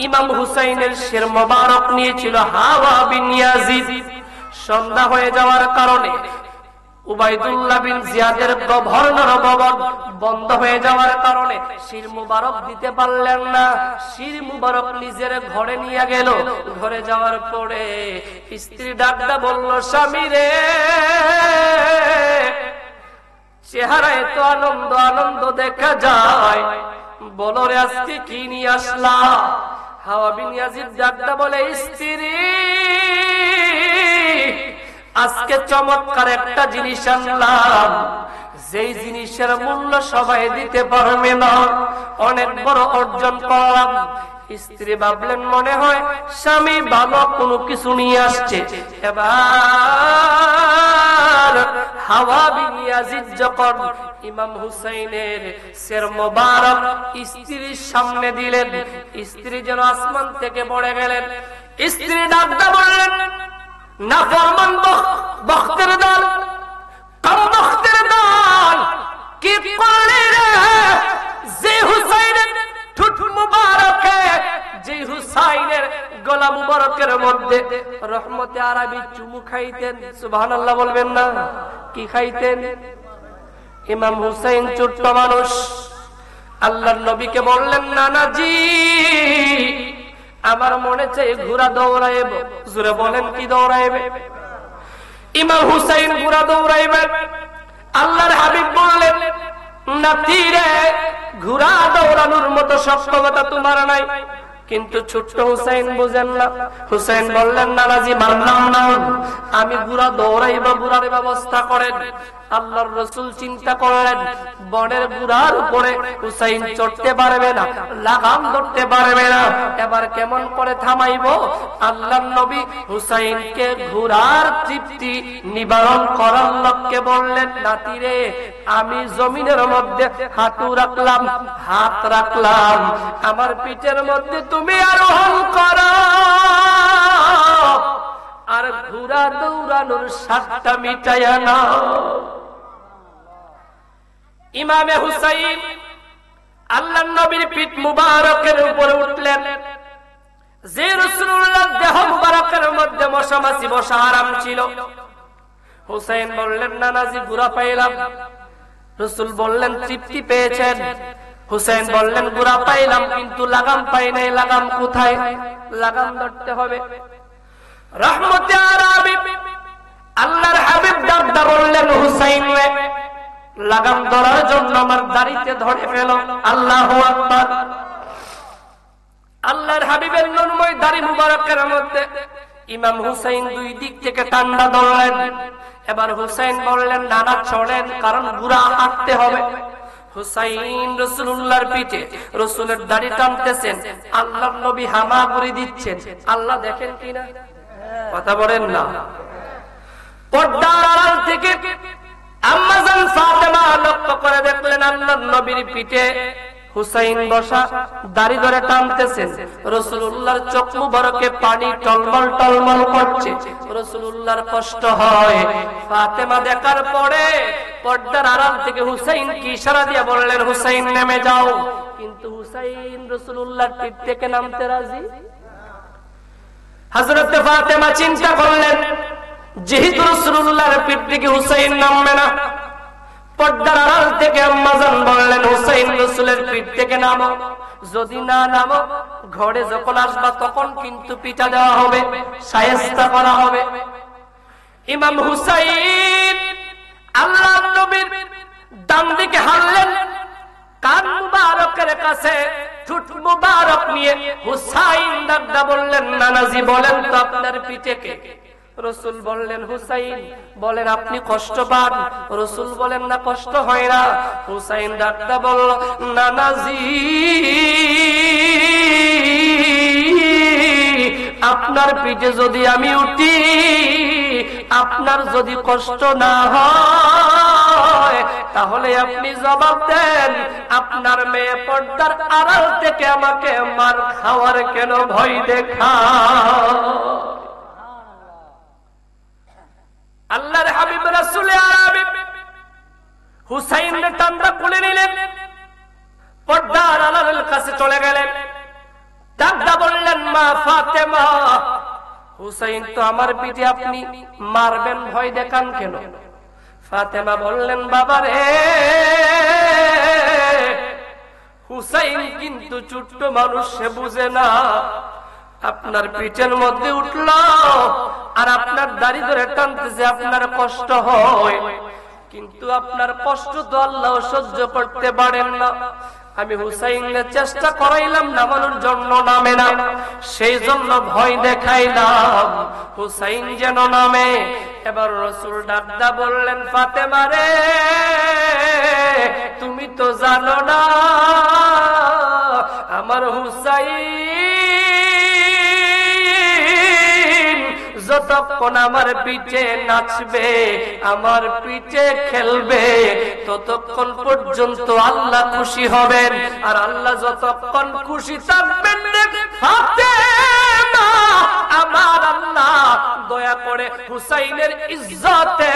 ইমাম হুসাইনের শির মোবারক নিয়েছিল, হাওয়া বিন ইয়াজিদ, সন্ধ্যা হয়ে যাওয়ার কারণে উবাইদুল্লাহ বিন জিয়াদের গভর্নর ভবন বন্ধ হয়ে যাওয়ার কারণে শির মুবারক দিতে পারলেন না। শির মুবারক নিজের ঘরে নিয়ে গেল। ঘরে যাওয়ার পরে স্ত্রী ডাকটা বলল, স্বামী রে, চেহারায় তো আনন্দ আনন্দ দেখা যায়, বলো রে আজকে কি নিয়ে আসলা? হাওয়া বিন ইয়াজিদ ডাকটা বলে, স্ত্রী, আজকে চমৎকার একটা জিনিস আনলাম, যেই জিনিসের মূল্য সবাই দিতে পারবে না, অনেক বড় অর্জন করলাম। স্ত্রী ভাবলেন মনে হয় স্বামী ভালো কোনো কিছু নিয়ে আসছে। এবার হাওয়া বিন ইয়াজিদ যখন ইমাম হুসাইনের শির মোবারক স্ত্রীর সামনে দিলেন, স্ত্রী যেন আসমান থেকে পড়ে গেলেন। স্ত্রী ডাকতে বললেন, নাফরমান বখতের দল, কম বখতের দল, কি করলি রে? যে হুসাইনের ঠোঁট মুবারকে, যে হুসাইনের গলা মুবারকের মধ্যে রহমতে আরবি চুমু খাইতেন, সুবহানাল্লাহ বলবেন না? কি খাইতেন? ইমাম হুসাইন ছোট্ট মানুষ। আল্লাহর নবীকে বললেন, নানাজি, আমার মনে চাই ঘোড়া দৌড়াইব। জোরে বলেন, কি দৌড়াইবে? ইমাম হুসাইন ঘোড়া দৌড়াইবে। আল্লাহর হাবিব বললেন, নাতি রে, ঘোড়া দৌড়ানোর মতো সক্ষমতা তোমার নাই। কিন্তু ছোট্ট হুসাইন বুঝেন না। হুসাইন বললেন, নানাজি মানলাম না, আমি ঘোড়া দৌড়াইবা, ঘোড়ার ব্যবস্থা করেন। আল্লাহর রাসূল চিন্তা করলেন, বনের ঘোড়ার উপরে হুসাইন চড়তে পারবে না, লাগাম ধরতে পারবে না, এবার কেমন করে থামাইবো? আল্লাহর নবী হুসাইনকে ঘোড়ার তৃপ্তি নিবারণ করার লক্ষ্যে বললেন, নাতি রে, আমি জমিনের মধ্যে হাঁটু রাখলাম, হাত রাখলাম, আমার পিঠের মধ্যে তুমি আরোহণ করো, আর ঘোড়া দৌড়ানোর স্বাদটা মিটাইয়া নাও। ইমামে হুসাইন আল্লাহর নবীর পিঠ মুবারকের উপরে উঠলেন। যে রাসূলুল্লাহর দেহ মুবারকের মধ্যে মশা মাছি বসা হারাম ছিল। হুসাইন বললেন, নানাজি ঘোড়া পাইলাম। রাসূল বললেন, তৃপ্তি পেয়েছেন? হুসাইন বললেন, ঘোড়া পাইলাম, কিন্তু লাগাম পাই নাই। লাগাম কোথায়? লাগাম ধরতে হবে। রহমতে আরবি আল্লাহর হাবিব ডাকদা বললেন, হুসাইন রে, লাগাম ধরার জন্য আমার দাড়িতে ধরে ফেলো। আল্লাহু আকবার। আল্লাহর হাবিবের নূরময় দাড়ি মুবারকের মধ্যে ইমাম হুসাইন দুই দিক থেকে ঠান্ডা ধরলেন। এবার হুসাইন বললেন, নানা চড়েন, কারণ ঘোড়া হাঁটতে হবে। হুসাইন রাসূলুল্লাহর পিঠে রাসূলের দাড়ি টানতেছেন, আল্লাহর নবী হামাগুড়ি দিচ্ছেন। আল্লাহ দেখেন কিনা? কথা বলেন না। পর্দার আড়াল থেকে আম্মা জান ফাতেমা লক্ষ্য করে দেখলেন, আল্লাহর নবীর পিঠে হুসাইন বসা, দাড়ি ধরে টানতেছেন। রাসূলুল্লাহর চোখ মুবারকে পানি টলমল টলমল করছে। রাসূলুল্লাহর কষ্ট হয়। ফাতেমা দেখার পরে পর্দার আড়াল থেকে হুসাইনকে ইশারা দিয়ে বললেন, হুসাইন নেমে যাও। কিন্তু হুসাইন রাসূলুল্লাহর পিঠ থেকে নামতে রাজি। হযরত ফাতেমা চিন্তা করলেন, যেহেতু রাসূলুল্লাহর পিঠ থেকে হুসাইন নামবে না, পর্দার আড়াল থেকে আম্মা জান বললেন, হুসাইন রাসূলের পিঠ থেকে নামো। যদি না নামো, ঘরে যখন আসবা তখন কিন্তু পিটা দেওয়া হবে, শায়েস্তা করা হবে। ইমাম হুসাইন আল্লাহর নবীর ডান দিকে হাঁটলেন। কান মুবারকের কাছে ঠোঁট মুবারক নিয়ে হুসাইন দাদা বললেন, নানাজি বলেন তো আপনার পিঠে কে? রাসূল বললেন, হুসাইন। বলেন, আপনি কষ্ট পান? রাসূল বলেন, না, কষ্ট হয় না। হুসাইন দাদা বলল, নানাজি, আপনার পিঠে যদি আমি উঠি, আপনার যদি কষ্ট না হয়, তাহলে আপনি জবাব দেন, আপনার মেয়ে পর্দার আড়াল থেকে আমাকে মার খাওয়ার কেন ভয় দেখা? আল্লাহর হাবিব রাসূল আরবি হুসাইনের টান্ডা খুলে নিলেন, পর্দার আড়ালের কাছে চলে গেলেন, ডাকদা বললেন, মা ফাতেমা, হুসাইন তো আমার পিঠে, আপনি মারবেন, ভয় দেখান কেন? ফাতেমা বললেন, বাবা রে, হুসাইন কিন্তু ছোট্ট মানুষ, সে বুঝে না, আপনার পিঠের মধ্যে উঠল আর আপনার দাড়ি ধরে টানতেছে, আপনার কষ্ট হয়, কিন্তু আপনার কষ্ট তো আল্লাহ সহ্য করতে পারেন না। আমি হুসাইনের চেষ্টা করাইলাম নামানোর জন্য, নামে না, সেই জন্য ভয় দেখাইলাম হুসাইন যেন নামে। এবার রাসূল ডাকদা বললেন, ফাতেমা রে, তুমি তো জানো না আমার হুসাইন যতক্ষণ আমার পিঠে নাচবে, আমার পিঠে খেলবে, ততক্ষণ পর্যন্ত আল্লাহ খুশি হবেন, আর আল্লাহ যতক্ষণ খুশি থাকবেন, ফাতেমা, আমার আল্লাহ দয়া করে হুসাইনের ইজ্জতে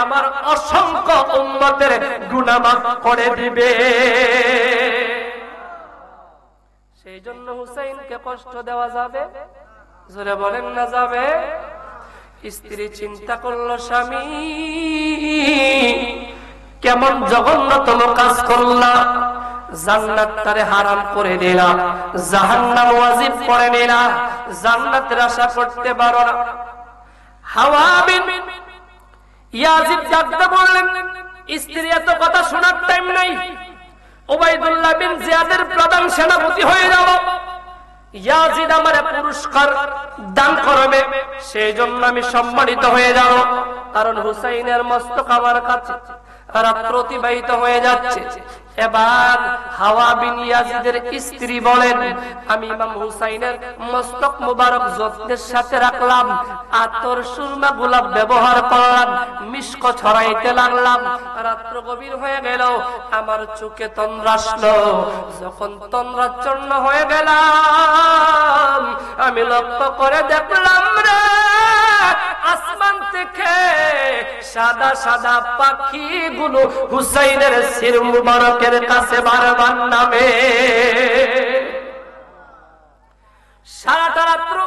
আমার অসংখ্য উম্মতের গুনাহ মাফ করে দিবে। সেই জন্য হুসাইনকে কষ্ট দেওয়া যাবে? জোরে বলেন না যাবে? স্ত্রী চিন্তা করলো, স্বামী কেমন জঘন্যতম কাজ করলা, জান্নাত তারে হারাম করে দিলা, জাহান্নাম ওয়াজিব করে নিলা, জান্নাতের আশা করতে পারো না। হাওয়া বিন ইয়াজিদ ডাকতে বললেন, স্ত্রী এত কথা শোনার টাইম নাই, উবাইদুল্লাহ বিন জিয়াদের প্রধান সেনাপতি হয়ে যাও, ইয়াজিদ আমার পুরস্কার দান করবে, সেই জন্য আমি সম্মানিত হয়ে যাব, কারণ হুসাইনের মস্তক আমার কাছে। রাত্র অতিবাহিত হয়ে যাচ্ছে। এবার হাওয়া বিন ইয়াজিদের স্ত্রী বলেন, আমি ইমাম হুসাইনের মস্তক মুবারক যত্নের সাথে রাখলাম, আতর সুরমা গোলাপ ব্যবহার করলাম, মিষ্ক ছড়াইতে লাগলাম। রাত্র গভীর হয়ে গেল, আমার চোখে তন্দ্রা আসলো। যখন তন্দ্রাচ্ছন্ন হয়ে গেলাম, আমি লক্ষ্য করে দেখলাম রে, আসমান থেকে সাদা সাদা পাখিগুলো হুসাইনের শির মুবারকের কাছে বারবার নামে। সারাটা রাত্র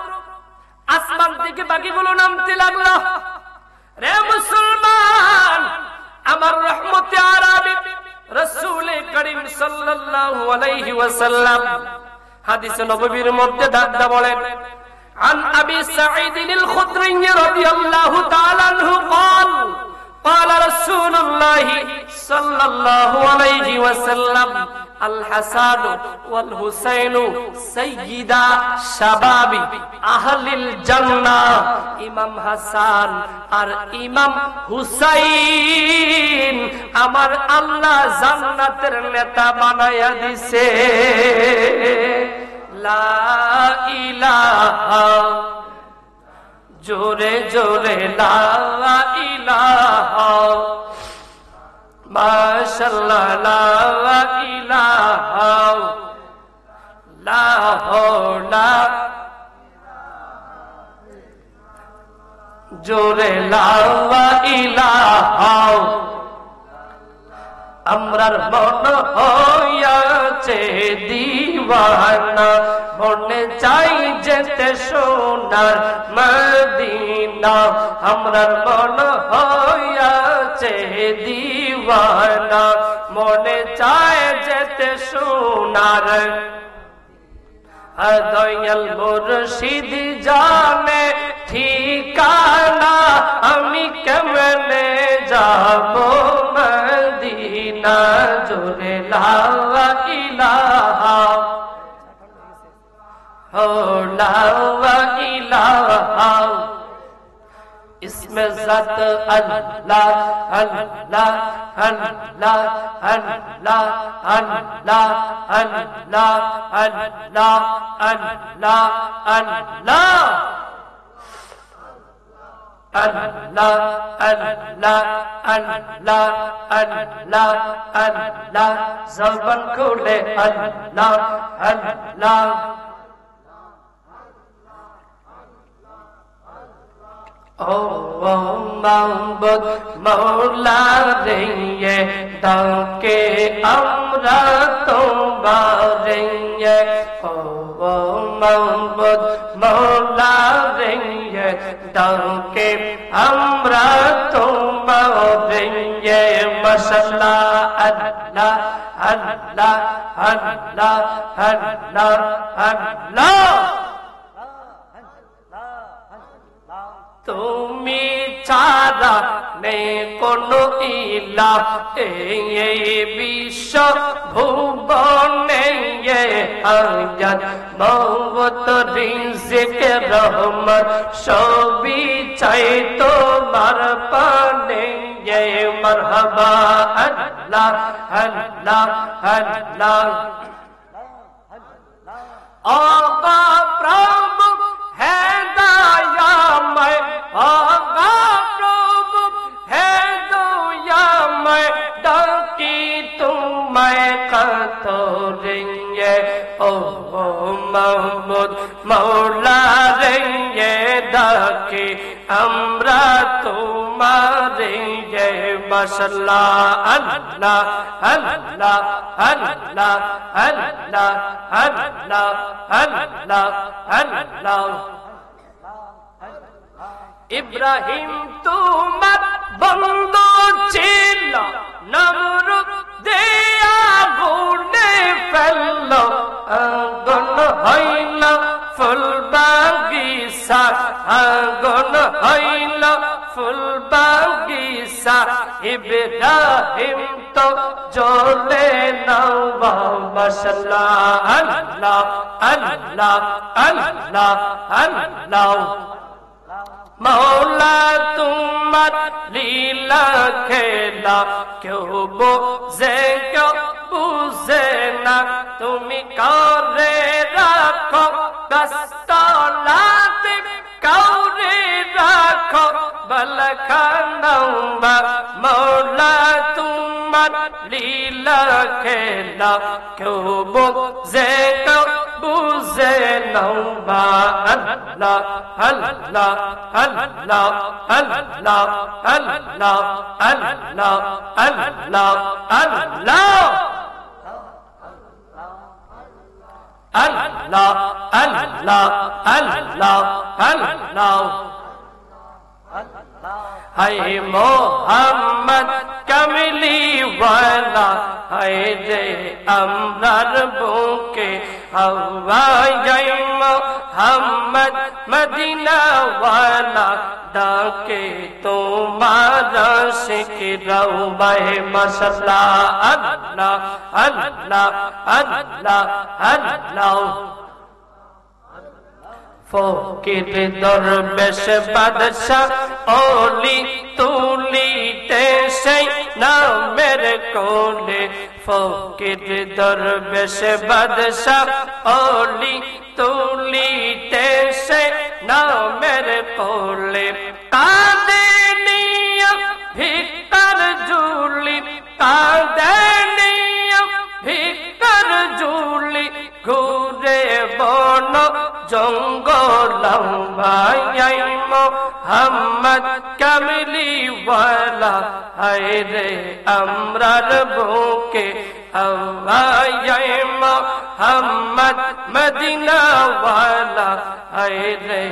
আসমান থেকে পাখিগুলো নামতে লাগলো। রে মুসলমান, আমার রহমতে আরবি রাসূল করিম সাল্লাল্লাহু আলাইহি ওয়াসাল্লাম হাদিসে নববীর মধ্যে দাদা বলেন, عن أبي سعيد الخدري رضي الله تعالى عنه قال قال رسول الله صلى الله عليه وسلم الحسن والحسين سيدا شباب أهل الجنة। ইমাম হাসান আর ইমাম হুসাইন আমার আল্লাহ জান্নাতের নেতা বানায়া দিছে। লা ইলাহা, জোরে জোরে লা ইলাহা, মাশাআল্লাহ লা ইলাহা, লা হাওলা, জোরে লা ইলাহা। আমরার মন হইয়াছে দিওয়ানা, মনে চাই যেতে সোনার মদিনা। আমরার মন হইয়াছে দিওয়ানা, মনে চায় যেতে সোনার। দয়াল মুর্শিদ জানে ঠিকানা, আমি কেমনে যাব মদিনা। জোরে লা ইলাহা, ও লা ইলাহা। इसमें ज़ात अल्लाह अल्लाह अल्लाह अल्लाह अल्लाह अल्लाह अल्लाह अल्लाह अल्लाह। Allah, Allah, Allah, Allah, Allah, জবান খুলে Allah, Allah। ও মাহবুব মৌলা রে ডাকে আমরা তোমারে, ও মাহবুব মৌলা রে ডাকে আমরা তোমারে, মাশাআল্লাহ আল্লাহ আল্লাহ আল্লাহ আল্লাহ আল্লাহ। তুমি ছাড়া নেই কোনো ইলাহ এই বিশ্ব ভুবনে, আজাদ মওত রিজিক রহমত সবই চাই তোমার পানে, মারহাবা আল্লাহ আল্লাহ আল্লাহ। আবা প্রভু হে দয়াময়, আবা প্রভু হে দয়াময়, ডাকি তোমায় কাতরে, ও মাহমুদ মৌলা রে ডাকি আমরা তোমারে, মাশাআল্লাহ আল্লাহ আল্লাহ আল্লাহ আল্লাহ আল্লাহ আল্লাহ আল্লাহ। ইব্রাহিম তোমার বন্ধু ছিল, নমরুদ দেয়া গুনে ফেলল, আগুন হইল ফুল বাগিচা, আগুন হইল ফুল বাগিচা, ইব্রাহিম তো জ্বলে নাও, মাশাআল্লাহ আল্লাহ আল্লাহ আল্লাহ আল্লাহ। মৌলা তোমার লীলা খেলা কেউ বোঝে কেউ বুঝে না, তুমি করে রাখো গাছতলাতে, কাউরে রাখো বালখানাওয়া, মৌলা তোমার লীলা খেলা কেউ বোঝে কেউ বুঝে নাও, আল্লাহ আল্লাহ আল্লাহ আল্লাহ আল্লাহ আল্লাহ আল্লাহ আল্লাহ আল্লাহ আল্লাহ আল্লাহ আল্লাহ। হায় মোহাম্মদ কামলি ওয়ালা, হায় রে আমরার বুকে হাওয়ায় মোহাম্মদ মদিনা ওয়ালা, ডাকে তোমার আশিক রওবায়ে, মাশাআল্লাহ আল্লাহ আল্লাহ আল্লাহ আল্লাহ। ফকির দরবেশ বাদশাহ ওলি তুলিতে সেই নামের কোলে, ফকির দরবেশ বাদশাহ ওলি তুলিতে সেই নামের কোলে, কাঁদে নিয়া ভিক্ষার ঝুলি, কাঁদে নিয়া ভিক্ষার ঝুলি, ঘুরে বন জঙ্গল ভাই মোহাম্মদ কামলি ওয়ালা, হায় রে আমরার বুকে হাওয়ায় মোহাম্মদ মদিনা ওয়ালা, হায় রে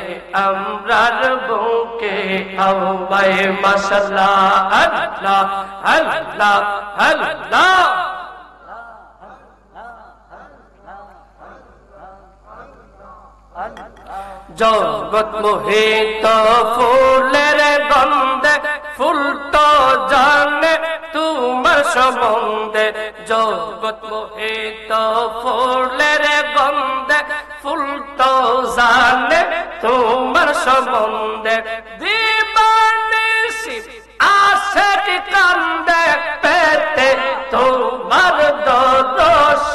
আমরার বুকে হাওয়ায়, মাশাআল্লাহ আল্লাহ আল্লাহ আল্লাহ। জগৎ মোহিত ফুলের গন্ধে, ফুল তো জানে তোমার সম্বন্ধে, জগৎ মোহিত ফুলের গন্ধে, ফুল তো জানে তোমার সম্বন্ধে, দিবানিশি আশিক কান্দে পেতে তোমার দরশ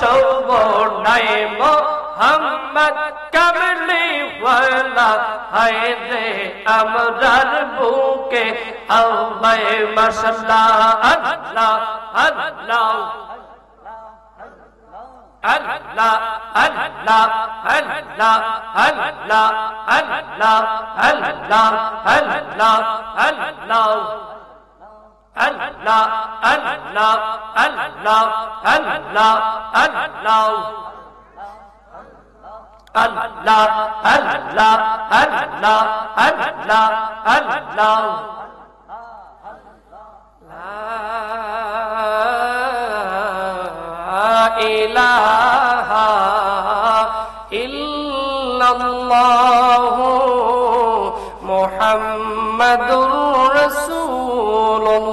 নাই, মোহাম্মদ কামলি ওয়ালা, হায় রে আমরার বুকে আল্লাহ মাশাআল্লাহ আল্লাহ আল্লাহ আল্লাহ আল্লাহ আল্লাহ আল্লাহ আল্লাহ আল্লাহ আল্লাহ আল্লাহ Allah, Allah, Allah, Allah, Allah. Allah, Allah, Allah, Allah, Allah. La ilaha illallah Muhammadur Rasulullah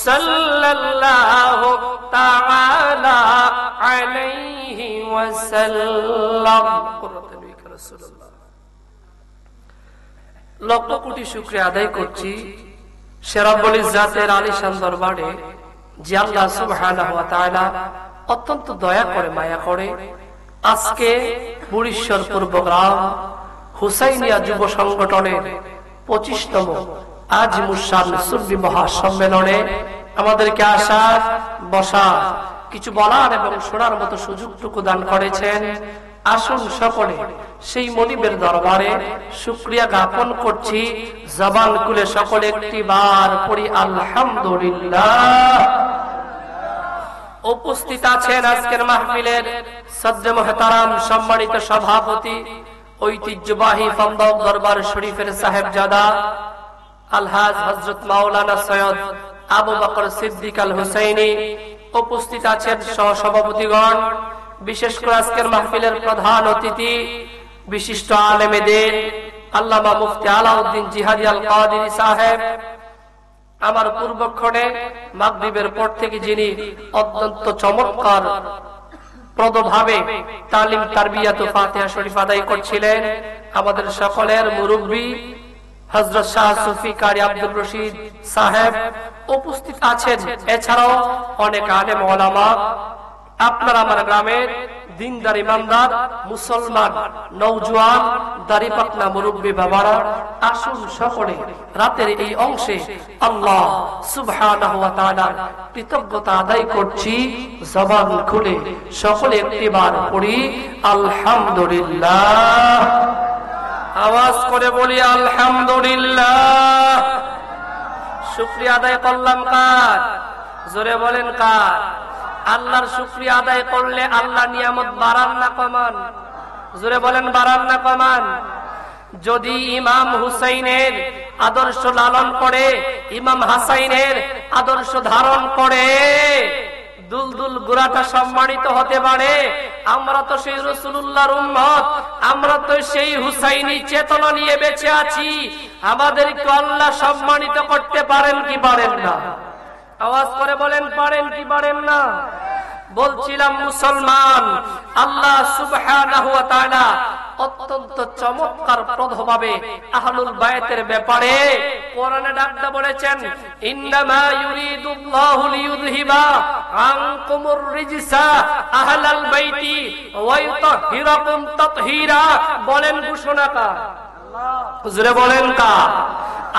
sallallahu ta'ala alayhi wa sallam. Lakh crore শুকরিয়া আদায় করছি সেরা বলি জাতের আলিশান দরবারে যে আল্লাহ সুবহানাহু ওয়া তাআলা অত্যন্ত দয়া করে মায়া করে আজকে বুড়িশ্বর পূর্বগ্রাম হুসাইনিয়া যুব সংগঠনের 25তম আজিমুশান সুন্নি মহাসম্মেলনে আমাদেরকে আসার বসা কিছু বলার এবং শোনার মতো সুযোগটুকু দান করেছেন। আসুন সকলে সেই মনিবের দরবারে শুকরিয়া জ্ঞাপন করছি। জবান খুলে সকলে একটি বার পড়ি আলহামদুলিল্লাহ। উপস্থিত আছেন আজকের মাহফিলের সদ্দে মুহতারাম সম্মানিত সভাপতি ঐতিহ্যবাহী ফন্দক দরবার শরীফের সাহেবজাদা আলহাজ হযরত মাওলানা সৈয়দ আবু বকর সিদ্দিক আল হুসাইনি। উপস্থিত আছেন সহসভাপতিগণ, বিশেষ করে আজকের মাহফিলের প্রধান অতিথি বিশিষ্ট আলেমে দ্বীন আল্লামা মুফতি আলাউদ্দিন জিহাদি আল কাদেরী সাহেব। আমার পূর্বক্ষণে মাগরিবের পর থেকে যিনি অত্যন্ত চমৎকার প্রদভাবে তালিম তারবিয়াত ও ফাতিহা শরীফ আদায় করছিলেন আমাদের সকলের মুরব্বী হযরত শাহ সুফি কারি আব্দুর রশিদ সাহেব। উপস্থিত আছেন এছাড়াও অনেক আলেম ওলামা। আপনারা আমার গ্রামের দিনদার ইমানদার মুসলমান নওজোয়ান দাড়িপাকনা মুরব্বী বাবারা, আসুন সকলে রাতের এই অংশে আল্লাহ সুবহানাহু ওয়া তাআলার কৃতজ্ঞতা আদায় করছি। জবান খুলে সকলে একটিবার পড়ি আলহামদুলিল্লাহ। আওয়াজ করে বলি আলহামদুলিল্লাহ। শুকরিয়া আদায় করলাম কার? জোরে বলেন কার? আল্লাহর শুকরিয়া আদায় করলে আল্লাহ নিয়ামত বাড়ান না কমান? জোরে বলেন বাড়ান না কমান? যদি ইমাম হুসাইনের আদর্শ লালন করে, ইমাম হাসাইনের আদর্শ ধারণ করে দুলদুল গুরাটা সম্মানিত হতে পারে। আমরা তো সেই রাসূলুল্লাহর উম্মত, আমরা তো সেই হুসাইনি চেতনা নিয়ে বেঁচে আছি। আমাদেরকে আল্লাহ সম্মানিত করতে পারেন কি পারেন না? আওয়াজ করে বলেন পারেন কি পারেন না? বলছিলাম মুসলমান, আল্লাহ সুবহানাহু ওয়া তাআলা অত্যন্ত চমৎকার প্রদভাবে আহলুল বায়তের ব্যাপারে কোরআনে ডাকতে বলেছেন, ইন্নামা ইউরিদুল্লাহু লিইউযহিবা আনকুমুর রিজসা আহলাল বাইতি ওয়া ইউতাহহিরাকুম তাতহীরা। বলেন ঘোষণা কার? হুজুরে বলেন কার?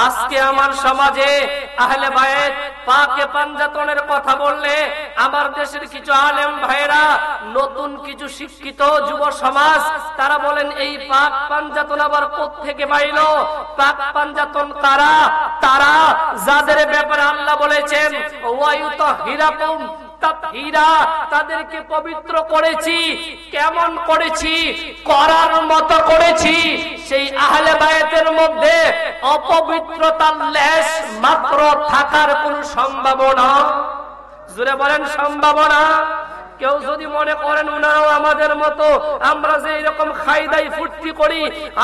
আজকে আমার সমাজে আহলে বায়ত পাকে পাঞ্জাতনের কথা বললে আমার দেশের কিছু আলেম ভাইরা, নতুন কিছু শিক্ষিত যুব সমাজ, তারা বলেন এই পাক পাঞ্জাতন আবার কোত্থেকে পাইলো? পাক পাঞ্জাতন কারা? তারা যাদের ব্যাপারে আল্লাহ বলেছেন ওয়া ইউতাহহিরাকুম তাতহীরা, তাদেরকে পবিত্র করেছি। কেমন করেছি? করার মতো করেছি। সেই আহলে বায়তের মধ্যে অপবিত্রতার লেশ মাত্র থাকার কোন সম্ভাবনা? জোরে বলেন সম্ভাবনা? কেউ যদি মনে করেন উনারাও আমাদের মতো, আমরা যে এরকম খাইদাই ফুর্তি করি,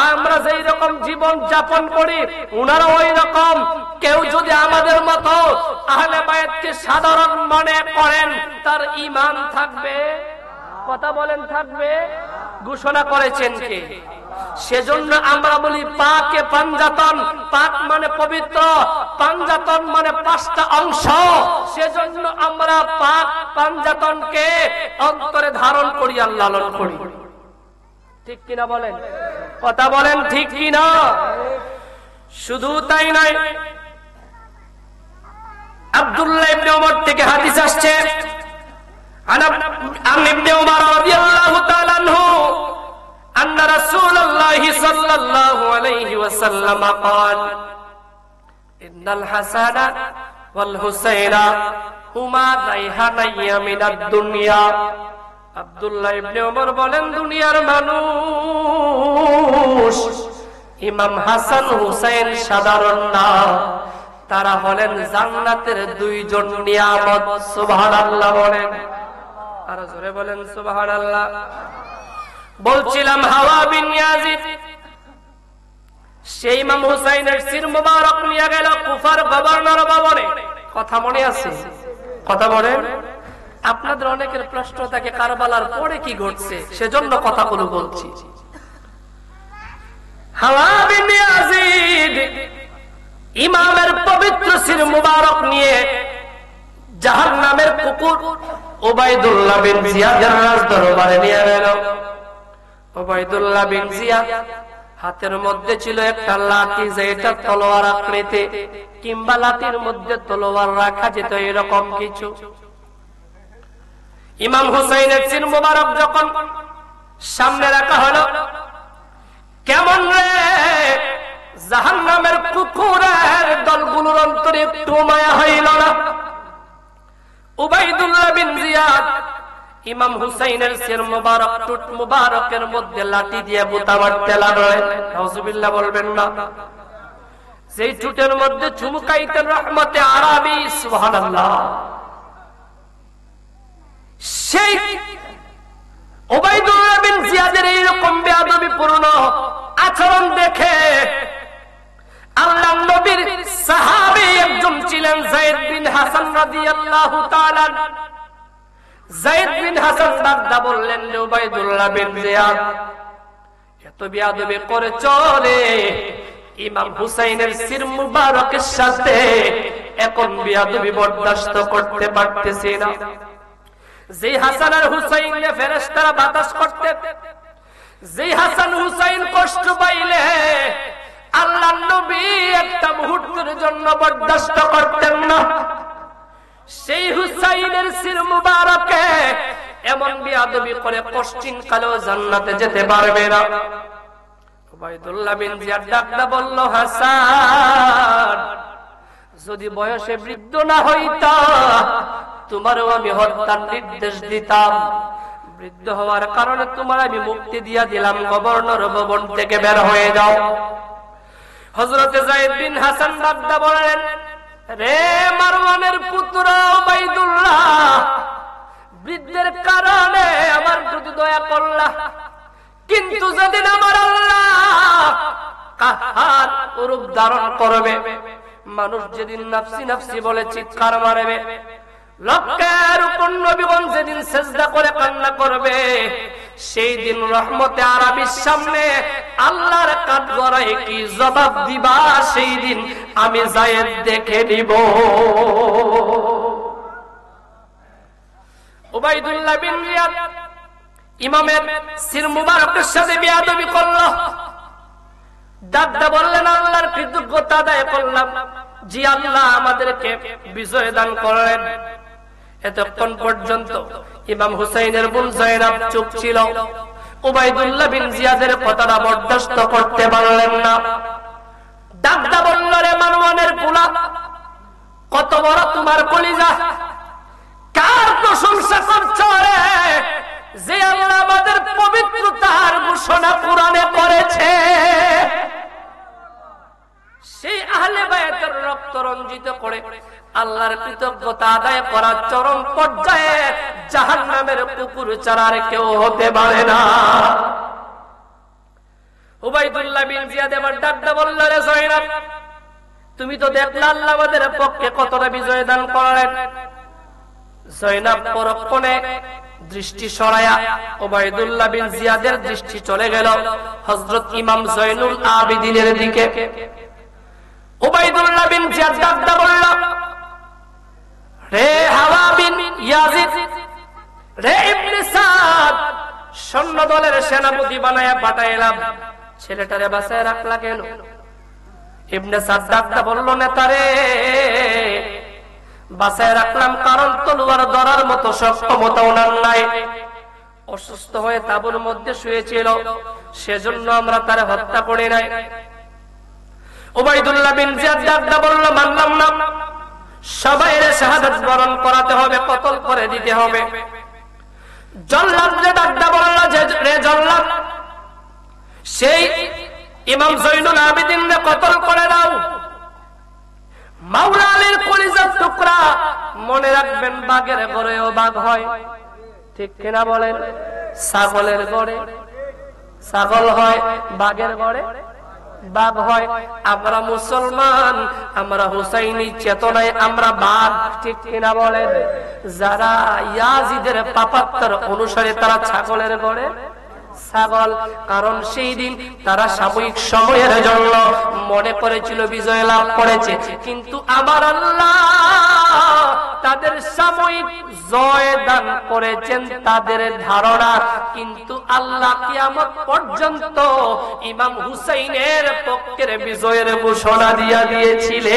আমরা যে এরকম জীবন যাপন করি, উনারা ওই রকম, কেউ যদি আমাদের মতো আহলে বায়তকে সাধারণ মনে করেন, তার ঈমান থাকবে? কথা বলেন থাকবে? ঘোষণা করেছেন কে? সেজন্য আমরা বলি পাকে পাঞ্জাতন। পাক মানে পবিত্র, পাঞ্জাতন মানে 5টা অংশ। সেজন্য আমরা পাক পাঞ্জাতনকে অন্তরে ধারণ করি আর লালন করি। ঠিক কিনা বলেন? কথা বলেন ঠিক কি না? শুধু তাই নয়, আব্দুল্লাহ ইবনে ওমর থেকে হাদিস আসছে, আন ইবনে ওমর রাদিয়াল্লাহু তাআলা আনহু আন্না রাসূলুল্লাহ সাল্লাল্লাহু আলাইহি ওয়াসাল্লাম قال ইন্নাল হাসানা ওয়াল হুসাইনা হুমা রাইহানাইয়া মিনাদ দুনিয়া। আব্দুল্লাহ ইবনে ওমর বলেন, দুনিয়ার মানুষ ইমাম হাসান হুসাইন সাধারণ না, তারা হলেন জান্নাতের দুইজন নিয়ামত। সুবহানাল্লাহ বলেন, আর জোরে বলেন সুবহানাল্লাহ। বলছিলাম হাওয়া বিন ইয়াজিদ সেই ইমাম হুসাইনের শির মুবারক নিয়ে গেল কুফার গভর্নর ভবনে। কথা মনে আছে? কথা বলেন। আপনাদের অনেকের প্রশ্ন থাকে কারবালার পরে কি ঘটছে, সেজন্য কথাগুলো বলছি। হাওয়া বিন ইয়াজিদ ইমামের পবিত্র শির মুবারক নিয়ে জাহান্নামের কুকুর উবাইদুল্লাহ বিন জিয়াদের রাজ দরবারে নিয়ে গেল। উবাইদুল্লাহ বিন জিয়াদ হাতের মধ্যে ছিল একটা লাঠি, যেটা তলোয়ার আকৃতি, কিংবা লাঠির মধ্যে তলোয়ার রাখা যেত, এরকম কিছু। ইমাম হুসাইনের শির মুবারক যখন সামনে রাখা হলো, কেমন রে জাহান্নামের কুকুরের দলগুলোর অন্তরে একটু মায়া হইল না। উবাইদুল্লাহ বিন জিয়াদ ইমাম হুসাইনের শির মুবারক টুট মুবারকের মধ্যে লাঠি দিয়ে বুতা মারতে লাগলেন। নাউজুবিল্লাহ বলবেন না। যেই টুটের মধ্যে চুমুকাইতেন রহমতে আরাবী, সুবহানাল্লাহ। সেই উবাইদুল্লাহ বিন জিয়াদের এইরকম বেয়াদবিপূর্ণ আচরণ দেখে আল্লাহর নবীর সাহাবী একজন ছিলেন যায়েদ বিন হাসান রাদিয়াল্লাহু তাআলা। যায়েদ বিন হাসান দাদা বললেন, উবাইদুল্লাহ বিন জিয়াদ এত বেয়াদবি করে চলে, ইমাম হুসাইনের শির মুবারকের সাথে এখন বেয়াদবি বরদাস্ত করতে পারতেছি না। যে হাসান আর হুসাইনকে ফেরেশতারা বাতাস করতে, যে হাসান হুসাইন কষ্ট পাইলে আল্লাহর নবী একটা মুহূর্তের জন্য বরদাস্ত করতেন না, সেই হুসাইনের শির মুবারকে এমন বেয়াদবি করে কষ্টিন কালেও জান্নাতে যেতে পারবে না। উবাইদুল্লাহ বিন জিয়াদ ডাকটা বলল, হাসান যদি বয়সে বৃদ্ধ না হইতা তোমারও আমি হত্যার নির্দেশ দিতাম। বৃদ্ধ হওয়ার কারণে তোমার আমি মুক্তি দিয়া দিলাম, গভর্নর ভবন থেকে বের হয়ে যাও। হযরতে যায়েদ বিন হাসান ডাকটা বললেন, রে মারওয়ানের পুত্র উবাইদুল্লাহ, বৃদ্ধের কারণে আমার প্রতি দয়া করলা, কিন্তু যেদিন আমার আল্লাহ কাহার রূপ ধারণ করবে, মানুষ যেদিন নাফসি নাফসি বলে চিৎকার মারবে, লক্ষ্যের উপর নবীগণ যেদিন সেজদা করে কান্না করবে, সেই দিন রহমতে আরাবীর সামনে আল্লাহর কাঠগড়ায় কি জবাব দিবা, সেই দিন আমি যায়েদ দেখে নিব। উবাইদুল্লাহ বিন জিয়াদ ইমামের শির মুবারকের সাথে বেয়াদবি করলো। দাদা বললেন, আল্লাহর কৃতজ্ঞতা আদায় করলাম, জি আল্লাহ আমাদেরকে বিজয় দান করলেন। এতক্ষণ পর্যন্ত ইমাম হুসাইনের বোন জয়নাব চুপ ছিল। উবাইদুল্লাহ বিন জিয়াদের কথাটা বরদাস্ত করতে পারলেন না। দাদা বলল, রে মারওয়ানের পোলা, কত বড় তোমার কলিজা, কার প্রশংসা করছো রে, যে আল্লাহ আমাদের পবিত্রতার ঘোষণা কোরআনে করেছে, সেই আহলে বায়াতের রক্ত রঞ্জিত করে আল্লাহর কৃতজ্ঞতা আদায় করার চরম পর্যায়ে জাহান্নামের কুকুর ছাড়া কেউ হতে পারে না। উবাইদুল্লাহ বিন জিয়াদ এবার ডাকটা বলল, রে জয়নাব, তুমি তো দেখলে আল্লাহ আমাদের পক্ষে কতটা বিজয় দান করলেন। জয়নাব পরক্ষণে দৃষ্টি সরায়া উবাইদুল্লাহ বিন জিয়াদের দৃষ্টি চলে গেল হযরত ইমাম জয়নুল আবেদিনের দিকে। উবাইদুল্লাহ বিন জিয়াদ ডাকটা বলল, রে হাওয়া বিন ইয়াজিদ, রে ইবনে সাদ, সৈন্য দলের সেনাপতি বানায়া পাঠাইলাম, ছেলেটারে বাঁচায় রাখলা কেন? ইবনে সাদ্দাকটা বলল, নেতারে বাঁচায় রাখলাম কারণ তলোয়ার ধরার মতো সক্ষমতা ওনার নাই, অসুস্থ হয়ে তাঁবুর মধ্যে শুয়েছিল, সেজন্য আমরা তারে হত্যা করি নাই। উবাইদুল্লাহ বিন জিয়াদ ডাকটা বলল, মানলাম না, সবাইরে শাহাদাত বরণ করাতে হবে, কতল করে দিতে হবে। জল্লাদ ডাকটা বলল, যে রে জল্লাদ, সেই ইমাম জৈনুল আবেদিনকে কতল করে দাও। মাওলা আলীর কলিজার টুকরা, মনে রাখবেন বাঘের ঘরেও বাঘ হয়, ঠিক কিনা বলেন? ছাগলের ঘরে ছাগল হয়, বাঘের ঘরে বাঘ হয়। আমরা মুসলমান, আমরা হুসাইনি চেতনায় আমরা বাঘ, ঠিক কিনা বলেন? যারা ইয়াজিদের পাপাত্তর অনুসারে তারা ছাগলের ঘরে ছাগল, কারণ সেই দিন তারা সাময়িক সময়ের জন্য মনে করেছিল বিজয় লাভ করেছে, কিন্তু আমার আল্লাহ তাদের সাময়িক জয় দান করেছেন তাদের ধারণা, কিন্তু আল্লাহ কিয়ামত পর্যন্ত ইমাম হুসাইনের পক্ষের বিজয়ের ঘোষণা দিয়েছিলেন।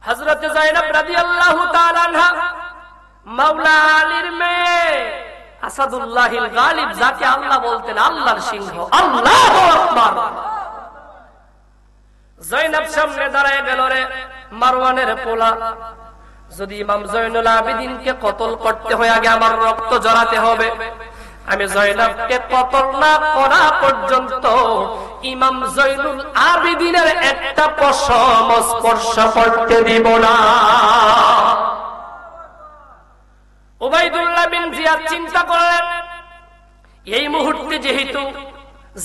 হযরত যায়েনব রাদিয়াল্লাহু তাআলা আনহা মাওলা আলীর মেয়ে, আসাদুল্লাহিল গালিব, যাকে আল্লাহ বলতেন আল্লাহর সিংহ, আল্লাহু আকবার। যায়েনব সামনে দাঁড়ায় গেল, রে মারওয়ানের পোলা, যদি ইমাম জয়নুল আবেদিনকে কতল করতে হয় আগে আমার রক্ত ঝরাতে হবে, আমি যায়েনবকে কতল না করা পর্যন্ত ইমাম জয়নুল আবেদিনের একটা পশম স্পর্শ করতে দিব না। উবাইদুল্লাহ বিন জিয়াদ চিন্তা করলেন, এই মুহূর্তে যেহেতু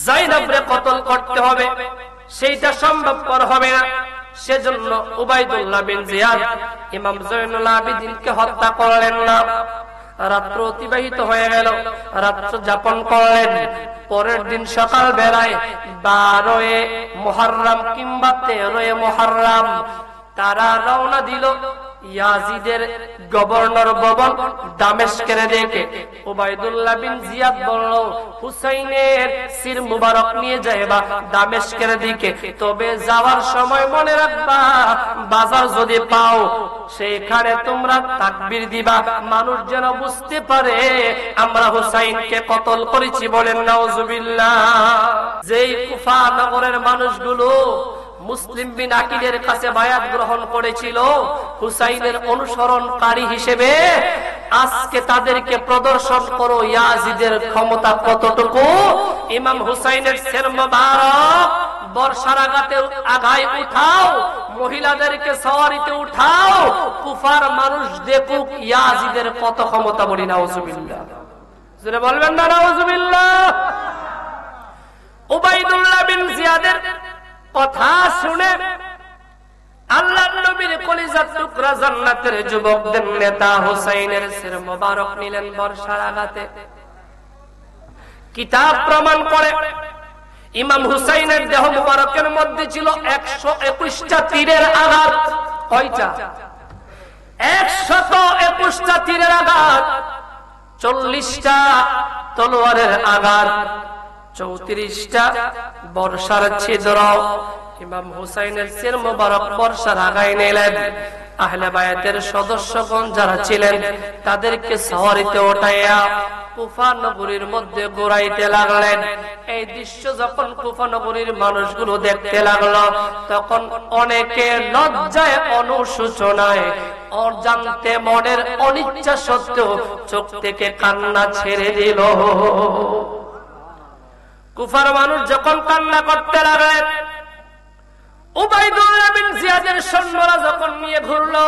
যায়েনবরে কতল করতে হবে, সেইটা সম্ভবপর হবে না, সেজন্য উবাইদুল্লাহ বিন জিয়াদ ইমাম জয়নুল আবেদিনকে হত্যা করলেন না। রাত্র অতিবাহিত হয়ে গেল, রাত্র যাপন করলেন। পরের দিন সকাল বেলায় 12 মুহররম কিংবা 13 মুহররম তারা রওনা দিল ইয়াজিদের গভর্নর ভবন দামেস্কের দিকে। উবাইদুল্লাহ বিন জিয়াদ বলল, হুসাইনের শির মুবারক নিয়ে যাইবা দামেস্কের দিকে, তবে যাওয়ার সময় মনে রাখবা বাজার যদি পাও সেইখানে তোমরা তাকবীর দিবা, মানুষ যেন বুঝতে পারে আমরা হুসাইনকে কতল করেছি। বলেন নাউজুবিল্লাহ। যেই কুফা নগরের মানুষগুলো মুসলিম বিন আকিলের কাছে বায়াত গ্রহণ করেছিল হুসাইনের অনুসরণকারী হিসেবে, আজকে তাদেরকে প্রদর্শন করো ইয়াজিদের ক্ষমতা কতটুকু। ইমাম হুসাইনের শির মুবারক বর্ষার আগায় উঠাও, মহিলাদেরকে সওয়ারিতে উঠাও, কুফার মানুষ দেখুক ইয়াজিদের কত ক্ষমতা। বলি নাউজুবিল্লাহ। জোরে বলবেন না নাউজুবিল্লাহ। উবাইদুল্লাহ বিন জিয়াদের কথা শুনে আল্লাহর নবীর কলিজার টুকরা জান্নাতের যুবকদের নেতা হুসাইনের শির মুবারক নিলেন বর্ষার আঘাতে। কিতাব প্রমাণ করে ইমাম হুসাইনের দেহ মুবারকের মধ্যে ছিল 121টা তীরের আঘাত। কয়টা? 121টা তীরের আঘাত, 40টা তলোয়ারের আঘাত, 34টা বর্ষার ছিদ্র। ইমাম হুসাইনের শির মুবারক বর্ষার আগায় নিলেন। আহলে বায়াতের সদস্যগণ যারা ছিলেন তাদেরকে সওয়ারিতে ওঠাইয়া কুফা নগরীর মধ্যে ঘুরাইতে লাগলেন। এই দৃশ্য যখন কুফা নগরীর মানুষগুলো দেখতে লাগলো, তখন অনেকে লজ্জায় অনুশোচনায় অজান্তে মনের অনিচ্ছা সত্ত্বেও চোখ থেকে কান্না ছেড়ে দিল। কুফার মানুষ যখন কান্না করতে লাগলেন, উবাইদুল্লাহ বিন জিয়াদের সৈন্যরা যখন নিয়ে ঘুরলো,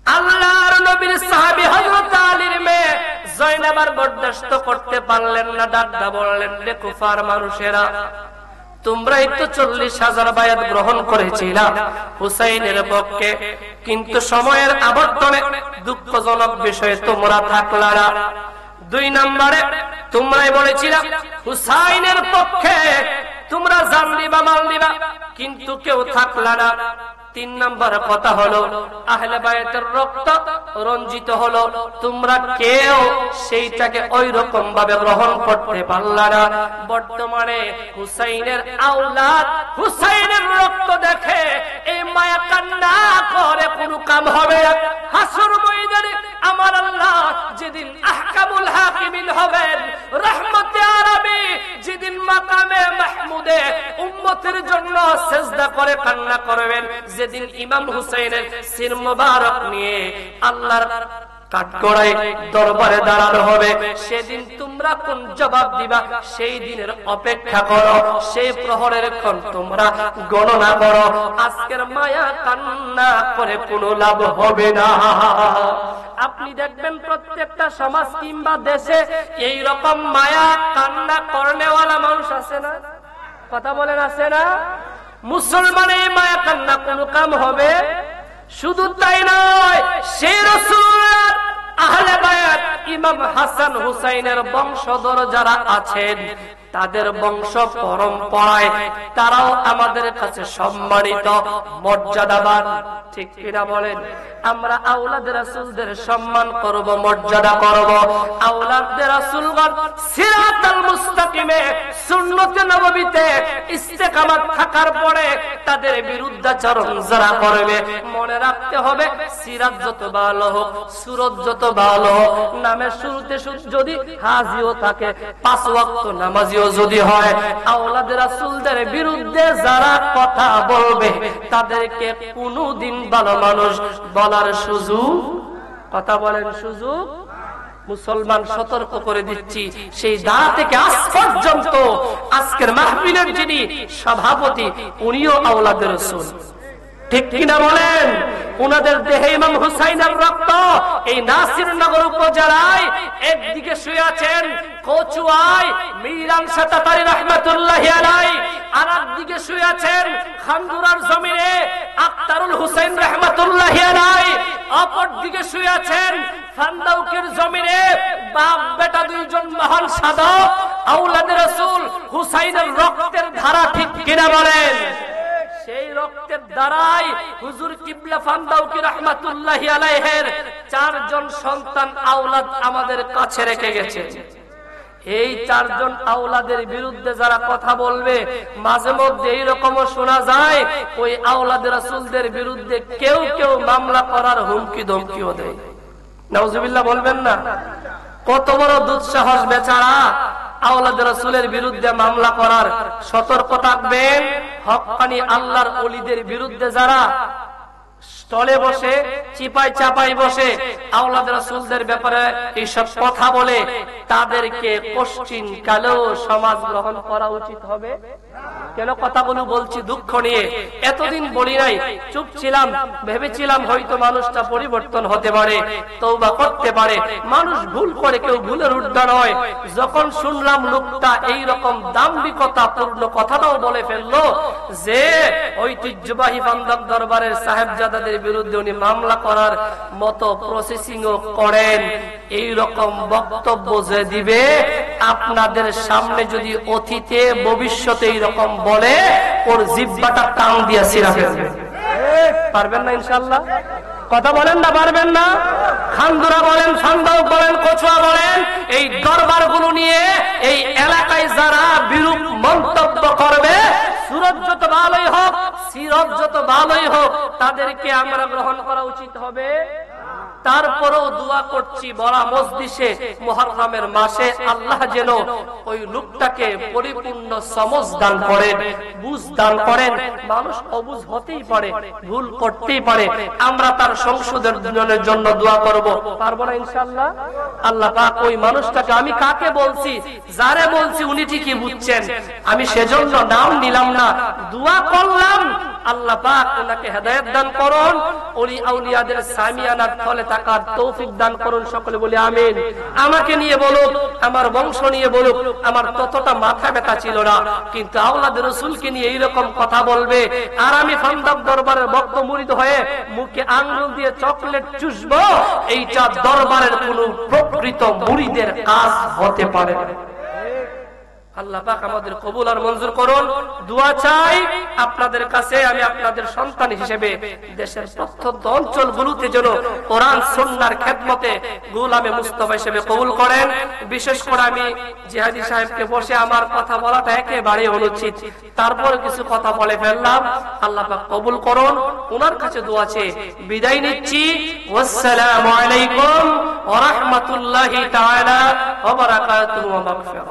আল্লাহর নবীর সাহাবী হযরত আলীর মেয়ে যায়েনব আর বরদাস্ত করতে পারলেন না, ডাকদা বললেন, রে কুফার মানুষেরা, তোমরাই তো 40,000 বায়াত গ্রহণ করেছিলা হুসাইনের পক্ষে, কিন্তু সময়ের আবর্তনে দুঃখজনক বিষয়ে তোমরা থাকলা না। 2 নম্বরে তোমরাই বলেছিলা হুসাইনের পক্ষে তোমরা জান দিবা মাল দিবা, কিন্তু কেউ থাকলা না। তিন নম্বর কথা হলো আহলে বায়তের রক্ত রঞ্জিত হলো, তোমরা কেউ সেইটাকে ওই রকম ভাবে গ্রহণ করতে পারলা না। বর্তমানে হুসাইনের আওলাদ হুসাইনের রক্ত দেখে এই মায়া কান্না করে কোনো কাম হবে না। হাসর ময়দানে আমার আল্লাহ যেদিন আহকামুল হাকিমিন হবেন, রহমতে আরবি যেদিন মাকামে মাহমুদে উম্মতের জন্য সিজদা করে কান্না করবেন, যেদিন ইমাম হুসাইনের সির মোবারক নিয়ে আল্লাহর কাঠগড়ায় দরবারে দাঁড়ানো হবে, সেদিন তোমরা কোন জবাব দিবা সেই দিনের অপেক্ষা করো, সেই প্রহরের ক্ষণ তোমরা গণনা করো। আজকের মায়া কান্না করে কোনো লাভ হবে না। আপনি দেখবেন প্রত্যেকটা সমাজ কিংবা দেশে এই রকম মায়া কান্না করনেওয়ালা মানুষ আছে না? কথা বলেন, আছে না? মুসলমানের মায়া কান্না কোনো কাম হবে? শুধু তাই নয়, সেই রাসূলুল্লাহ আহলে বায়াত ইমাম হাসান হুসাইনের বংশধর যারা আছেন, তাদের বংশ পরম্পরায় তারাও আমাদের কাছে সম্মানিত, মর্যাদাবান। ঠিক কিনা বলেন? আমরা আওলাদে রাসূলদের সম্মান করব, মর্যাদা করব। আওলাদে রাসূলগণ সিরাতাল মুস্তাকিমে সুন্নতে নববীতে ইস্তেকামাত থাকার পরে তাদের বিরুদ্ধাচরণ যারা করবে, মনে রাখতে হবে সিরাত যত ভালো হোক, সুরত যত ভালো হোক, নামের শুরুতে যদি হাজিও থাকে, 5 ওয়াক্ত নামাজিও যদি হয়, আওলাদে রাসূলদের বিরুদ্ধে যারা কথা বলবে তাদেরকে কোনদিন ভালো মানুষ বলার সুযোগ, কথা বলেন, সুযোগ। মুসলমান সতর্ক করে দিচ্ছি, সেই দা থেকে আজ পর্যন্ত আজকের মাহফিলের যিনি সভাপতি উনিও আওলাদে রাসূল। ঠিক কিনা বলেন? উনাদের দেহে ইমাম হুসাইনের রক্ত। এই নাসিরনগর উপজেলায় একদিকে শুয়ে আছেন কচুয়ায় মিরান সাতাতারি রাহমাতুল্লাহি আলাইহি, আর একদিকে শুয়ে আছেন খানগুরার জমিনে আক্তারুল হুসাইন রাহমাতুল্লাহি আলাইহি, অপর দিকে শুয়ে আছেন ফান্দাউকের জমিনে বাপ বেটা দুইজন মহান সাধক আওলাদে রাসূল হুসাইনের রক্তের ধারা। ঠিক কিনা বলেন? সেই রক্তের দ্বারাই হুজুর কিবলা ফান্দাউকি রাহমাতুল্লাহি আলাইহির 4 জন সন্তান আওলাদ আমাদের কাছে রেখে গেছে। এই 4 জন আওলাদের বিরুদ্ধে যারা কথা বলবে, মাঝে মধ্যে এইরকমও শোনা যায় ওই আওলাদ রাসূলদের বিরুদ্ধে কেউ কেউ মামলা করার হুমকি ধমকিও দেয়। নাউজুবিল্লাহ বলবেন না? কত বড় দুঃসাহস বেচারা আওলাদ রাসূলের বিরুদ্ধে মামলা করার। সতর্ক থাকবেন, হক্কানি আল্লাহর ওলিদের বিরুদ্ধে যারা স্টলে বসে চিপাই চাপাই বসে আওলাদ রাসূলদের ব্যাপারে এইসব কথা বলে, তাদেরকে পশ্চিম কালেও সমাজ গ্রহণ করা উচিত হবে। কেন কথাগুলো বলছি দুঃখ নিয়ে, এতদিন বলি নাই, চুপ ছিলাম, ভেবেছিলাম হয়তো মানুষটা পরিবর্তন হতে পারে, তওবা করতে পারে। মানুষ ভুল করে, কেউ ভুলের ঊর্ধ্বে নয়। যখন শুনলাম লোকটা এইরকম দাম্ভিকতা পূর্ণ কথাটাও বলে ফেললো যে ঐতিহ্যবাহী বান্দর দরবারের সাহেবজাদাদের বিরুদ্ধে উনি মামলা করার মতো প্রসেসিংও করেন, এইরকম বক্তব্য যে দিবে, আপনাদের সামনে যদি অতীতে ভবিষ্যতে এইরকম বলে, ওর জিহ্বাটা টান দিয়া ছিঁড়া ফেলবে। পারবেন না ইনশাআল্লাহ? কথা বলেন না, পারবেন না? খানদুরা বলেন, ফান্দাউক বলেন, কচুয়া বলেন, এই দরবারগুলো নিয়ে এই এলাকায় যারা বিরূপ মন্তব্য করবে, সুরত যত ভালোই হোক, সিরত যত ভালোই হোক, তাদেরকে আমরা গ্রহণ করা উচিত হবে। তারপরেও দোয়া করছি বড় মজলিসে মুহররমের মাসে আল্লাহ যেন ওই লোকটাকে পরিপূর্ণ সমঝ দান করেন, বুঝ দান করেন। মানুষ অবুঝ হতেই পারে, ভুল করতেই পারে, আমরা তার সংশোধনের জন্য দোয়া করব। পারবো না ইনশাআল্লাহ? আল্লাহ পাক ওই মানুষটাকে, আমি কাকে বলছি, যারে বলছি উনি ঠিকই বুঝছেন, আমি সেজন্য নাম নিলাম না, দোয়া করলাম আল্লাহ পাক ওনাকে হেদায়েত দান করুন, ওলি আউলিয়াদের সামিয়ানার তলে থাকার তৌফিক দান করুন। সকলে বলি আমিন। আমাকে নিয়ে বলুক, আমার বংশ নিয়ে বলুক, আমার ততটা মাথা ব্যথা ছিল না, কিন্তু আওলাদ রাসূলকে নিয়ে এইরকম কথা বলবে, আর আমি ফান্দাক দরবারের ভক্ত মুরিদ হয়ে মুখে আঙ্গুল দিয়ে চকলেট চুষবো, এইটা দরবারের কোন প্রকৃত মুরিদের কাজ হতে পারে না। আল্লাহ পাক আমাদের কবুল আর মঞ্জুর করুন। দোয়া চাই আপনাদের কাছে, আমি আপনাদের সন্তান হিসেবে দেশের প্রত্যন্ত অঞ্চলগুলোতে যেন কোরআন সুন্নাহর খেদমতে গোলামে মুস্তাফা হিসেবে কবুল করেন। বিশেষ করে আমি জিহাদি সাহেবকে বসে আমার কথা বলাটা একেবারে অনুচিত, তারপর কিছু কথা বলে ফেললাম। আল্লাহ পাক কবুল করুন। ওনার কাছে দোয়া চেয়ে বিদায় নিচ্ছি। আসসালামু আলাইকুম ওয়া রাহমাতুল্লাহি তাআলা ওয়া বারাকাতুহু ওয়া মাগফিরাহ।